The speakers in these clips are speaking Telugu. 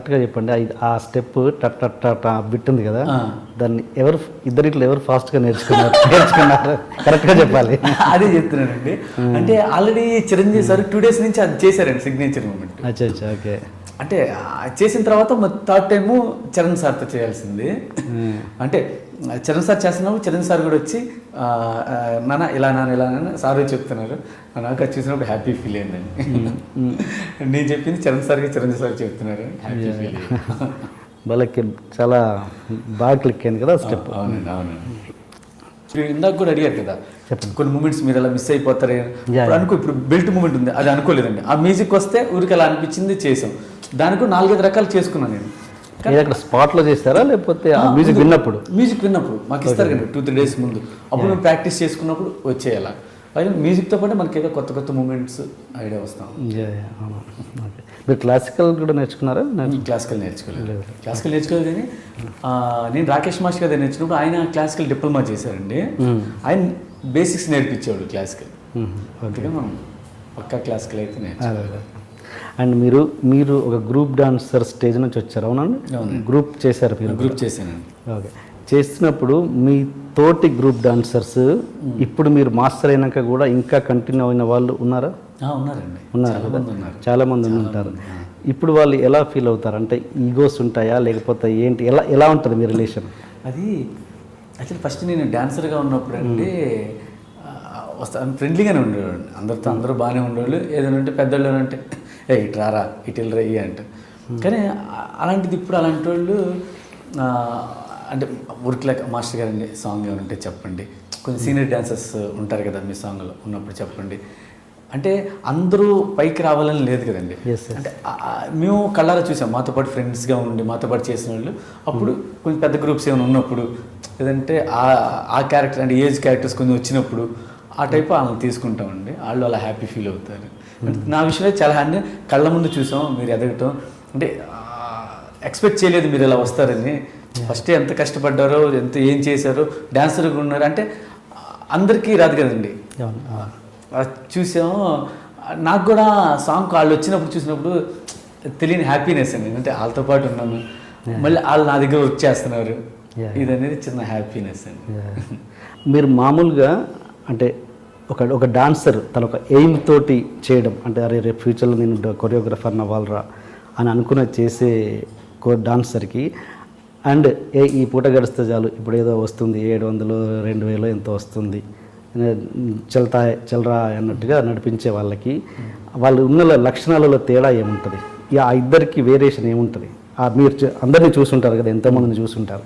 కరెక్ట్గా చెప్పండి. ఆ స్టెప్ టట్ టట్ టట్ బిట్ ఉంది కదా, దాన్ని ఇద్దరిట్లో ఎవరు ఫాస్ట్గా నేర్చుకున్నారు కరెక్ట్గా చెప్పాలి. అదే చెప్తున్నానండి. అంటే ఆల్రెడీ చిరంజీవి సార్ 2 days నుంచి అది చేశారండి సిగ్నేచర్ మూమెంట్. అచ్చా అచ్చా, ఓకే. అంటే చేసిన తర్వాత థర్డ్ టైము చరణ్ సార్తో చేయాల్సింది. అంటే చరణ్ సార్ చేస్తున్నప్పుడు చరణ్ సార్ కూడా వచ్చి నాన్న ఇలా సార్ చెప్తున్నారు. నాకు అది చూసినప్పుడు హ్యాపీ ఫీల్ అయిందండి. నేను చెప్పింది చరణ్ సార్కి చరణ్ సార్ చెప్తున్నారు, హ్యాపీ ఫీల్ అయ్యింది. వాళ్ళకి చాలా బాగా క్లిక్ అయింది కదా స్టెప్. అవునండి అవునండి. ఇందాక కూడా అడిగారు కదా, కొన్ని మూమెంట్స్ మీరు అలా మిస్ అయిపోతారు ఇప్పుడు బెల్ట్ మూమెంట్ ఉంది, అది అనుకోలేదండి. ఆ మ్యూజిక్ వస్తే ఊరికి అలా అనిపించింది, చేసాం. దానికి 4-5 రకాలు చేసుకున్నాను నేను. అక్కడ స్పాట్లో చేస్తారా లేకపోతే మ్యూజిక్ విన్నప్పుడు? మ్యూజిక్ విన్నప్పుడు మాకు ఇస్తారు కదా 2-3 days ముందు, అప్పుడు మేము ప్రాక్టీస్ చేసుకున్నప్పుడు వచ్చేయాల. అలాగే మ్యూజిక్తో పాటు మనకి ఏదో కొత్త మూమెంట్స్ ఐడియా వస్తాం. మీరు క్లాసికల్ కూడా నేర్చుకున్నారా? క్లాసికల్ నేర్చుకోలేదు కానీ నేను రాకేష్ మాస్టర్ గారు నేర్చుకున్నప్పుడు ఆయన క్లాసికల్ డిప్లొమా చేశారండి. ఆయన బేసిక్స్ నేర్పించేవాడు క్లాసికల్. అందుకే మనం పక్కా క్లాసికల్ అయితే నేర్చుకోవాలి. అండ్ మీరు ఒక గ్రూప్ డాన్సర్ స్టేజ్ నుంచి వచ్చారు, అవునండి? గ్రూప్ చేశారు మీరు? గ్రూప్ చేశానండి. ఓకే. చేస్తున్నప్పుడు మీ తోటి గ్రూప్ డాన్సర్స్ ఇప్పుడు మీరు మాస్టర్ అయినాక కూడా ఇంకా కంటిన్యూ అయిన వాళ్ళు ఉన్నారా? ఉన్నారండి, ఉన్నారు కదా, చాలామంది ఉంటారు. ఇప్పుడు వాళ్ళు ఎలా ఫీల్ అవుతారు? అంటే ఈగోస్ ఉంటాయా లేకపోతే ఏంటి, ఎలా ఉంటుంది మీ రిలేషన్? అది యాక్చువల్లీ ఫస్ట్ నేను డాన్సర్గా ఉన్నప్పుడు అండి ఫ్రెండ్లీగానే ఉండేవాడు, అందరూ బాగానే ఉండేవాళ్ళు. ఏదైనా ఉంటే పెద్దోళ్ళు అంటే ఇటు రారా ఇటు వెళ్ళరా అంట. కానీ అలాంటిది ఇప్పుడు అలాంటి వాళ్ళు అంటే ఊరికిలేక మాస్టర్ గారండి సాంగ్ ఏమైనా ఉంటే చెప్పండి, కొంచెం సీనియర్ డాన్సర్స్ ఉంటారు కదా మీ సాంగ్లో ఉన్నప్పుడు చెప్పండి అంటే అందరూ పైకి రావాలని లేదు కదండి. అంటే మేము కళ్ళారా చూసాం, మాతో పాటు ఫ్రెండ్స్గా ఉండి మాతో పాటు చేసిన వాళ్ళు. అప్పుడు కొంచెం పెద్ద గ్రూప్స్ ఏమైనా ఉన్నప్పుడు లేదంటే ఆ క్యారెక్టర్ అంటే ఏజ్ క్యారెక్టర్స్ కొంచెం వచ్చినప్పుడు ఆ టైప్ వాళ్ళని తీసుకుంటామండి. వాళ్ళు అలా హ్యాపీ ఫీల్ అవుతారు. నా విషయంలో చాలా హ్యాపీ, కళ్ళ ముందు చూసాం మీరు ఎదగటం. అంటే ఎక్స్పెక్ట్ చేయలేదు మీరు ఇలా వస్తారని. ఫస్ట్ ఎంత కష్టపడ్డారో ఏం చేశారో, డాన్సర్గా ఉన్నారు అంటే అందరికీ రాదు కదండి. చూసాము. నాకు కూడా సాంగ్ వాళ్ళు వచ్చినప్పుడు చూసినప్పుడు తెలియని హ్యాపీనెస్ అండి. అంటే వాళ్ళతో పాటు ఉన్నాను, మళ్ళీ వాళ్ళు నా దగ్గర వర్క్ చేస్తున్నారు, ఇది అనేది చిన్న హ్యాపీనెస్ అండి. మీరు మామూలుగా అంటే ఒక డాన్సర్ తన ఒక ఎయిమ్ తోటి చేయడం అంటే అరే రేపు ఫ్యూచర్లో నేను కొరియోగ్రఫర్ని అవ్వాలరా అని అనుకున్న చేసే డాన్సర్కి అండ్ ఈ పూట గడిస్తే చాలు ఇప్పుడు ఏదో వస్తుంది 700 2000 ఎంతో వస్తుంది చల్రా అన్నట్టుగా నడిపించే వాళ్ళకి వాళ్ళు ఉన్న లక్షణాలలో తేడా ఏముంటుంది? ఆ ఇద్దరికి వేరియేషన్ ఏముంటుంది? మీరు అందరినీ చూసుంటారు కదా, ఎంతోమందిని చూసుంటారు.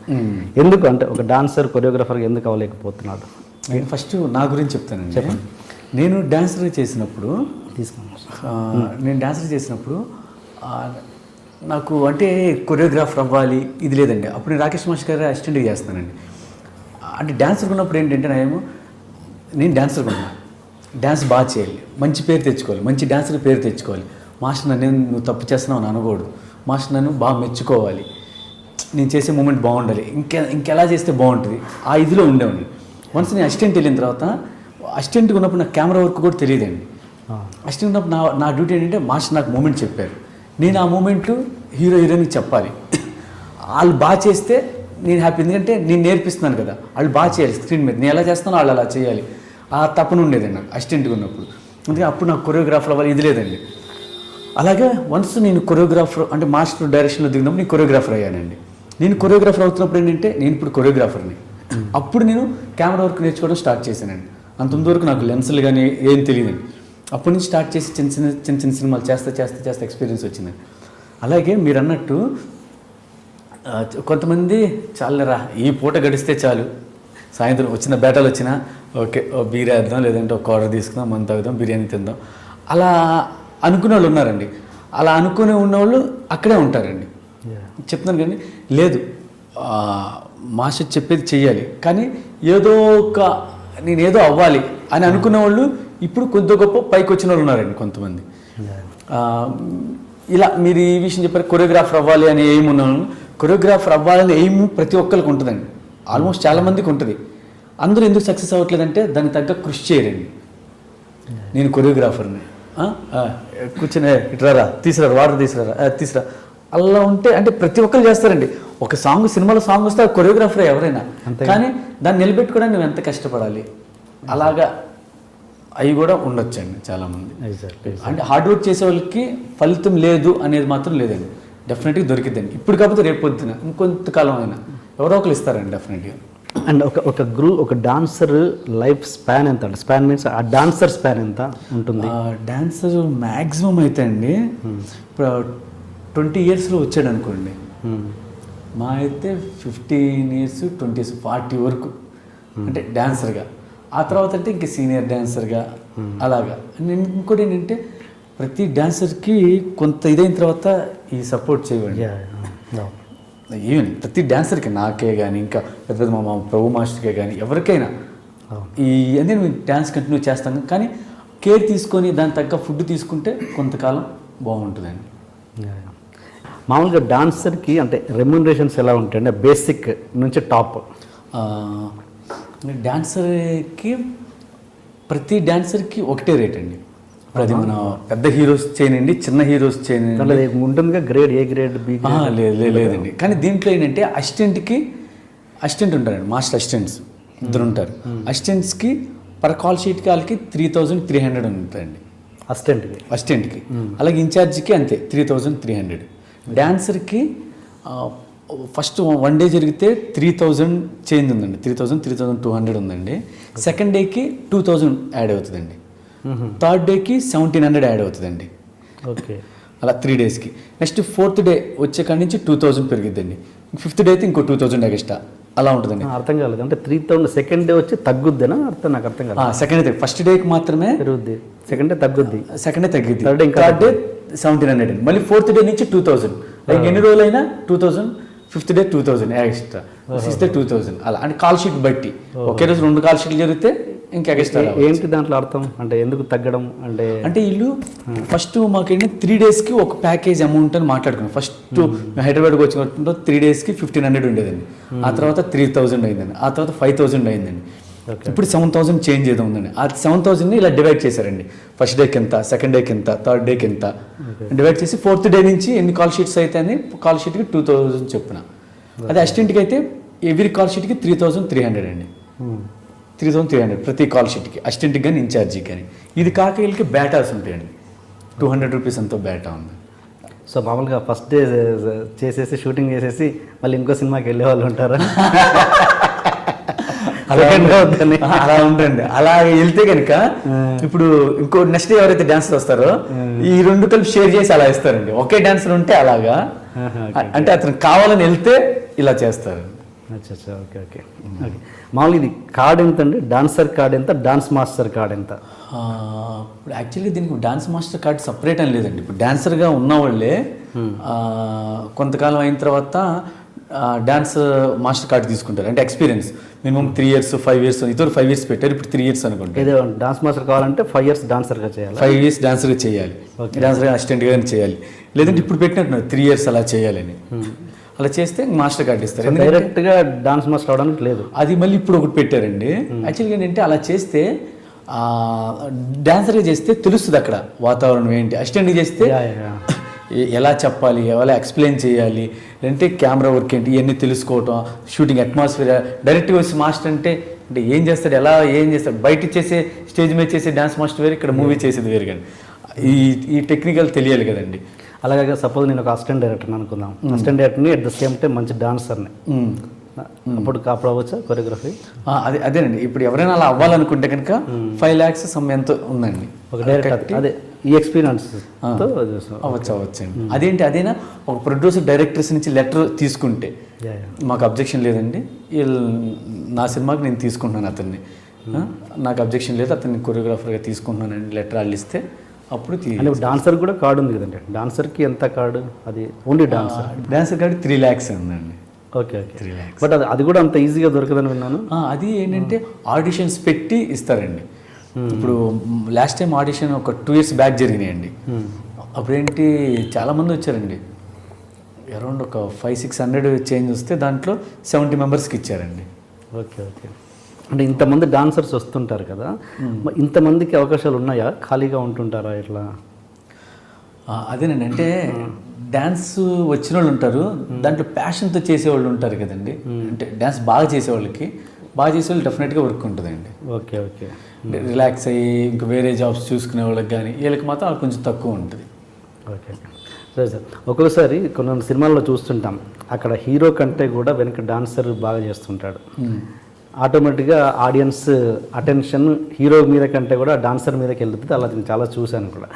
ఎందుకు అంటే ఒక డాన్సర్ కొరియోగ్రఫర్గా ఎందుకు అవ్వలేకపోతున్నాడు? నేను ఫస్ట్ నా గురించి చెప్తానండి. చెప్పండి. నేను డాన్సర్ చేసినప్పుడు నాకు అంటే కొరియోగ్రాఫర్ అవ్వాలి ఇది లేదండి. అప్పుడు నేను రాకేష్ మాస్టర్ గారు అసిస్టెంట్గా చేస్తానండి. అంటే డాన్సర్గా ఉన్నప్పుడు ఏంటంటే నేను డాన్సర్గా ఉన్నా, డ్యాన్స్ బాగా చేయాలి, మంచి పేరు తెచ్చుకోవాలి, మంచి డాన్సర్ పేరు తెచ్చుకోవాలి. మాస్టర్ నన్ను నువ్వు తప్పు చేస్తున్నావు అని అనకూడదు, మాస్టర్ నన్ను బాగా మెచ్చుకోవాలి, నేను చేసే మూమెంట్ బాగుండాలి, ఇంకెలా చేస్తే బాగుంటుంది, ఆ ఇదిలో ఉండేవాడిని. వన్స్ నేను అసిస్టెంట్ వెళ్ళిన తర్వాత అసిస్టెంట్గా ఉన్నప్పుడు నాకు కెమెరా వర్క్ కూడా తెలియదండి. అసిస్టెంట్ ఉన్నప్పుడు నా డ్యూటీ ఏంటంటే మాస్టర్ నాకు మూమెంట్ చెప్పారు, నేను ఆ మూమెంట్ హీరోయిన్కి చెప్పాలి. వాళ్ళు బాగా చేస్తే నేను హ్యాపీ, ఎందుకంటే నేను నేర్పిస్తున్నాను కదా, వాళ్ళు బాగా చేయాలి స్క్రీన్ మీద, నేను ఎలా చేస్తానో వాళ్ళు అలా చేయాలి. ఆ తప్పన ఉండేదండి నాకు అసిస్టెంట్గా ఉన్నప్పుడు. అందుకే అప్పుడు నాకు కొరియోగ్రాఫర్ అవ్వాలి ఇది లేదండి. అలాగే వన్స్ నేను కొరియోగ్రాఫర్ అంటే మాస్టర్ డైరెక్షన్లో దిగినప్పుడు నేను కొరియోగ్రాఫర్ అయ్యానండి. నేను కొరియోగ్రాఫర్ అవుతున్నప్పుడు ఏంటంటే నేను ఇప్పుడు కొరియోగ్రాఫర్ని. అప్పుడు నేను కెమెరా వర్క్ నేర్చుకోవడం స్టార్ట్ చేశానండి. అంతవరకు నాకు లెన్సులు కానీ ఏం తెలియదండి. అప్పటి నుంచి స్టార్ట్ చేసి చిన్న సినిమాలు చేస్తే ఎక్స్పీరియన్స్ వచ్చిందండి. అలాగే మీరు అన్నట్టు కొంతమంది చాలరా ఈ పూట గడిస్తే చాలు, సాయంత్రం వచ్చిన బేటాలు వచ్చినా ఓకే బీర్ వేద్దాం లేదంటే ఒక ఆర్డర్ తీసుకుందాం, మనం తాగుదాం, బిర్యానీ తిందాం, అలా అనుకునే వాళ్ళు ఉన్నారండి. అలా అనుకునే ఉన్నవాళ్ళు అక్కడే ఉంటారండి. చెప్తున్నాను కానీ లేదు, మాస్టర్ చెప్పేది చెయ్యాలి, కానీ నేనేదో అవ్వాలి అని అనుకునే వాళ్ళు ఇప్పుడు కొద్ది గొప్ప పైకి వచ్చిన వాళ్ళు ఉన్నారండి కొంతమంది. ఇలా మీరు ఈ విషయం చెప్పారు, కొరియోగ్రాఫర్ అవ్వాలి అని ఎయిమ్ ఉన్నాను. కొరియోగ్రాఫర్ అవ్వాలని ఎయిమ్ ప్రతి ఒక్కరికి ఉంటుందండి, ఆల్మోస్ట్ చాలామందికి ఉంటుంది. అందరూ ఎందుకు సక్సెస్ అవ్వట్లేదంటే దానికి తగ్గ కృషి చేయరండి. నేను కొరియోగ్రాఫర్ని కూర్చొని ఇట్రారా తీసుకురా వాటర్ తీసుకురా అలా ఉంటే అంటే ప్రతి ఒక్కరు చేస్తారండి. ఒక సాంగ్ సినిమాలో సాంగ్ వస్తే కొరియోగ్రాఫర్ ఎవరైనా, కానీ దాన్ని నిలబెట్టుకోవడానికి నువ్వు ఎంత కష్టపడాలి, అలాగా అవి కూడా ఉండొచ్చండి చాలామంది. అంటే హార్డ్ వర్క్ చేసే వాళ్ళకి ఫలితం లేదు అనేది మాత్రం లేదండి, డెఫినెట్గా దొరికిద్దండి. ఇప్పుడు కాకపోతే రేపు పొద్దున ఇంకొంతకాలం అయినా ఎవరో ఒకరు ఇస్తారండి డెఫినెట్గా. అండ్ ఒక డాన్సర్ లైఫ్ స్పాన్ ఎంత అంటే, స్పాన్ మీన్స్ ఆ డాన్సర్ స్పాన్ ఎంత ఉంటుంది? డాన్సర్ మ్యాక్సిమం అయితే అండి ఇప్పుడు 20 yearsలో వచ్చాడు అనుకోండి, మా అయితే 15 years 20 years 40 వరకు అంటే డాన్సర్గా. ఆ తర్వాత అంటే ఇంక సీనియర్ డాన్సర్గా అలాగా. ఇంకోటి ఏంటంటే ప్రతి డాన్సర్కి కొంత ఇదైన తర్వాత ఈ సపోర్ట్ చేయండి. ఈవెన్ ప్రతి డాన్సర్కి, నాకే కానీ ఇంకా పెద్ద పెద్ద మా ప్రభు మాస్టర్కే కానీ ఎవరికైనా ఈ అన్నీ మేము డ్యాన్స్ కంటిన్యూ చేస్తాం, కానీ కేర్ తీసుకొని దాని తగ్గ ఫుడ్ తీసుకుంటే కొంతకాలం బాగుంటుందండి. మామూలుగా డాన్సర్కి అంటే రెమ్యూనరేషన్స్ ఎలా ఉంటాయండి బేసిక్ నుంచి టాప్? డాన్సర్కి ప్రతి డాన్సర్కి ఒకటే రేట్ అండి. అది మన పెద్ద హీరోస్ చేయనండి, చిన్న హీరోస్ చేయనండి ఉంటుందిగా, గ్రేడ్ ఏ గ్రేడ్ బి? లేదండి. కానీ దీంట్లో ఏంటంటే అసిస్టెంట్ ఉంటారండి, మాస్టర్ అసిస్టెంట్స్ 2 ఉంటారు. అసిస్టెంట్స్కి పర్ కాల్ షీట్కి వాళ్ళకి 3,300 ఉంటుందండి అసిస్టెంట్కి. అలాగే ఇన్ఛార్జ్కి అంతే 3,300. డాన్సర్కి ఫస్ట్ 1 day జరిగితే 3,000 చేంజ్ ఉందండి, 3,200 ఉందండి. సెకండ్ డేకి 2,000 యాడ్ అవుతుందండి. థర్డ్ డేకి 1,700 యాడ్ అవుతుందండి. ఓకే, అలా 3 daysకి. నెక్స్ట్ 4th day వచ్చే కాడి నుంచి 2,000 పెరిగిద్దండి. 5th day అయితే ఇంకో 2,000 ఎక్స్ట్రా అలా ఉంటుందండి. అర్థం కాలేదు అంటే 3,000 సెకండ్ డే వచ్చి తగ్గుద్దేనా? నాకు అర్థం కాలేదు. సెకండ్ డే ఫస్ట్ డేకి మాత్రమే పెరుగుద్ది, సెకండ్ డే తగ్గుద్ది, సెకండ్ డే తగ్గిద్ది, థర్డ్ డే 1,700 అండి. మళ్ళీ 4th day నుంచి 2,000, లైక్ ఎన్ని రోజులైనా 2,000, 5th day 2,000 extra, 6th day 2,000 అలా. అంటే కాల్ షీట్ బట్టి ఒకే రోజు 2 కాల్ షీట్లు జరిగితే ఇంకా ఎక్స్ట్రా. ఏంటి దాంట్లో అర్థం అంటే ఎందుకు తగ్గడం అంటే వీళ్ళు ఫస్ట్ మాకేంటి 3 daysకి ఒక ప్యాకేజ్ అమౌంట్ అని మాట్లాడుకున్నాం. ఫస్ట్ హైదరాబాద్కి వచ్చిన 3 daysకి 1,500 ఉండేదండి, ఆ తర్వాత 3,000 అయిందండి, ఆ తర్వాత 5,000 అయిందండి. ఇప్పుడు 7,000 చేంజ్ ఏదో ఉందండి. ఆ 7,000ని ఇలా డివైడ్ చేశారండి. ఫస్ట్ డేకి ఎంత, సెకండ్ డేకి ఎంత, థర్డ్ డేకి ఎంత డివైడ్ చేసి 4th day నుంచి ఎన్ని కాల్ షీట్స్ అయితే అని కాల్ షీట్కి 2,000 చెప్పున. అదే అసిస్టెంట్కి అయితే ఎవ్రీ కాల్ షీట్కి 3,300 అండి. 3,300 ప్రతి కాల్ షీట్కి, అసిస్టెంట్కి కానీ ఇన్ఛార్జికి కానీ. ఇది కాక వీళ్ళకి బేటాస్ ఉంటాయండి, 200 rupees అంతా బేటా ఉంది. సో మామూలుగా ఫస్ట్ డే చేసేసి షూటింగ్ చేసేసి మళ్ళీ ఇంకో సినిమాకి వెళ్ళే వాళ్ళు ఉంటారా? అలా ఉంటుంది. అలా వెళ్తే కనుక ఇప్పుడు ఇంకో నెక్స్ట్ ఎవరైతే డాన్సర్ వస్తారో ఈ 2 కలిపి షేర్ చేసి అలా ఇస్తారండి. ఒకే డాన్సర్ ఉంటే అలాగా, అంటే అతను కావాలని వెళ్తే ఇలా చేస్తారు. Okay okay okay. మామూలు ఇది కార్డ్ ఎంత అండి? డాన్సర్ కార్డ్ ఎంత, డాన్స్ మాస్టర్ కార్డ్ ఎంత? ఇప్పుడు యాక్చువల్లీ దీనికి డాన్స్ మాస్టర్ కార్డ్ సపరేట్ అని లేదండి. ఇప్పుడు డాన్సర్గా ఉన్నవాళ్ళే కొంతకాలం అయిన తర్వాత డాన్స్ మాస్టర్ కార్డ్ తీసుకుంటారు. అంటే ఎక్స్పీరియన్స్ మినిమం 3 years 5 years, ఇతరు 5 years పెట్టారు, ఇప్పుడు 3 years అనుకుంటారు. ఏదో డాన్స్ మాస్టర్ కావాలంటే 5 years డాన్సర్గా చేయాలి, 5 years డాన్సర్గా చేయాలి, డాన్సర్గా అసిస్టెంట్గా చేయాలి. లేదంటే ఇప్పుడు పెట్టినట్టున్నారు 3 years అలా చేయాలని. అలా చేస్తే మాస్టర్ కార్డ్ ఇస్తారు. డైరెక్ట్గా డాన్స్ మాస్టర్ అవడానికి లేదు. అది మళ్ళీ ఇప్పుడు ఒకటి పెట్టారండి. యాక్చువల్గా ఏంటంటే అలా చేస్తే డాన్సర్గా చేస్తే తెలుస్తుంది అక్కడ వాతావరణం ఏంటి, అసిస్టెంట్గా చేస్తే ఎలా చెప్పాలి, ఎలా ఎక్స్ప్లెయిన్ చేయాలి, లేదంటే కెమెరా వర్క్ ఏంటి ఇవన్నీ తెలుసుకోవటం, షూటింగ్ అట్మాస్ఫియర్. డైరెక్ట్గా వచ్చి మాస్టర్ అంటే ఏం చేస్తాడు, ఏం చేస్తాడు, బయట చేసే స్టేజ్ మీద చేసే డాన్స్ మాస్టర్ వేరు, ఇక్కడ మూవీ చేసేది వేరు. కానీ ఈ టెక్నికల్ తెలియాలి కదండి. అలాగే సపోజ్ నేను ఒక అసిస్టెంట్ డైరెక్టర్ని అనుకుందాం, అసిస్టెంట్ డైరెక్టర్ని అట్ ద సేమ్ టైం మంచి డాన్సర్ని, అప్పుడు అవ్వచ్చా కొరియోగ్రఫీ? అదేనండి. ఇప్పుడు ఎవరైనా అలా అవ్వాలనుకుంటే కనుక 5 lakhs ఎంతో ఉందండి ఒక డైరెక్టర్. అదే ఈ ఎక్స్పీరియన్స్ అవ్వచ్చండి. అదేంటి, అదేనా ఒక ప్రొడ్యూసర్ డైరెక్టర్స్ నుంచి లెటర్ తీసుకుంటే మాకు అబ్జెక్షన్ లేదండి, నా సినిమాకి నేను తీసుకుంటున్నాను అతన్ని, నాకు అబ్జెక్షన్ లేదు, అతన్ని కొరియోగ్రాఫర్గా తీసుకుంటున్నానండి లెటర్ వాళ్ళు ఇస్తే అప్పుడు డాన్సర్ కూడా కార్డు ఉంది కదండి. డాన్సర్కి ఎంత కార్డు? అది ఓన్లీ డాన్సర్ కార్డు 3 lakhs ఉందండి. Okay okay, 3 lakhs. బట్ అది కూడా అంత ఈజీగా దొరకదని విన్నాను. అది ఏంటంటే ఆడిషన్స్ పెట్టి ఇస్తారండి. ఇప్పుడు లాస్ట్ టైం ఆడిషన్ ఒక 2 years బ్యాక్ జరిగినాయండి. అప్పుడేంటి చాలామంది వచ్చారండి, అరౌండ్ ఒక 500-600 చేంజ్ వస్తే దాంట్లో 70 members ఇచ్చారండి. Okay okay. అంటే ఇంతమంది డాన్సర్స్ వస్తుంటారు కదా, ఇంతమందికి అవకాశాలు ఉన్నాయా, ఖాళీగా ఉంటుంటారా ఇట్లా? అదేనండి. అంటే డ్యాన్స్ వచ్చిన వాళ్ళు ఉంటారు, దాంట్లో ప్యాషన్తో చేసేవాళ్ళు ఉంటారు కదండి. అంటే డ్యాన్స్ బాగా చేసేవాళ్ళకి, బాగా చేసేవాళ్ళు డెఫినెట్గా వర్క్ ఉంటుందండి. Okay okay. రిలాక్స్ అయ్యి ఇంకా వేరే జాబ్స్ చూసుకునే వాళ్ళకి కానీ వీళ్ళకి మాత్రం అది కొంచెం తక్కువ ఉంటుంది. ఓకే సరే సార్. ఒక్కొక్కసారి కొన్ని సినిమాల్లో చూస్తుంటాం, అక్కడ హీరో కంటే కూడా వెనక డాన్సర్ బాగా చేస్తుంటాడు. ఆటోమేటిక్గా ఆడియన్స్ అటెన్షన్ హీరో మీద కంటే కూడా డాన్సర్ మీదకి వెళ్తుంది. అలా నేను చాలా చూశాను కూడా.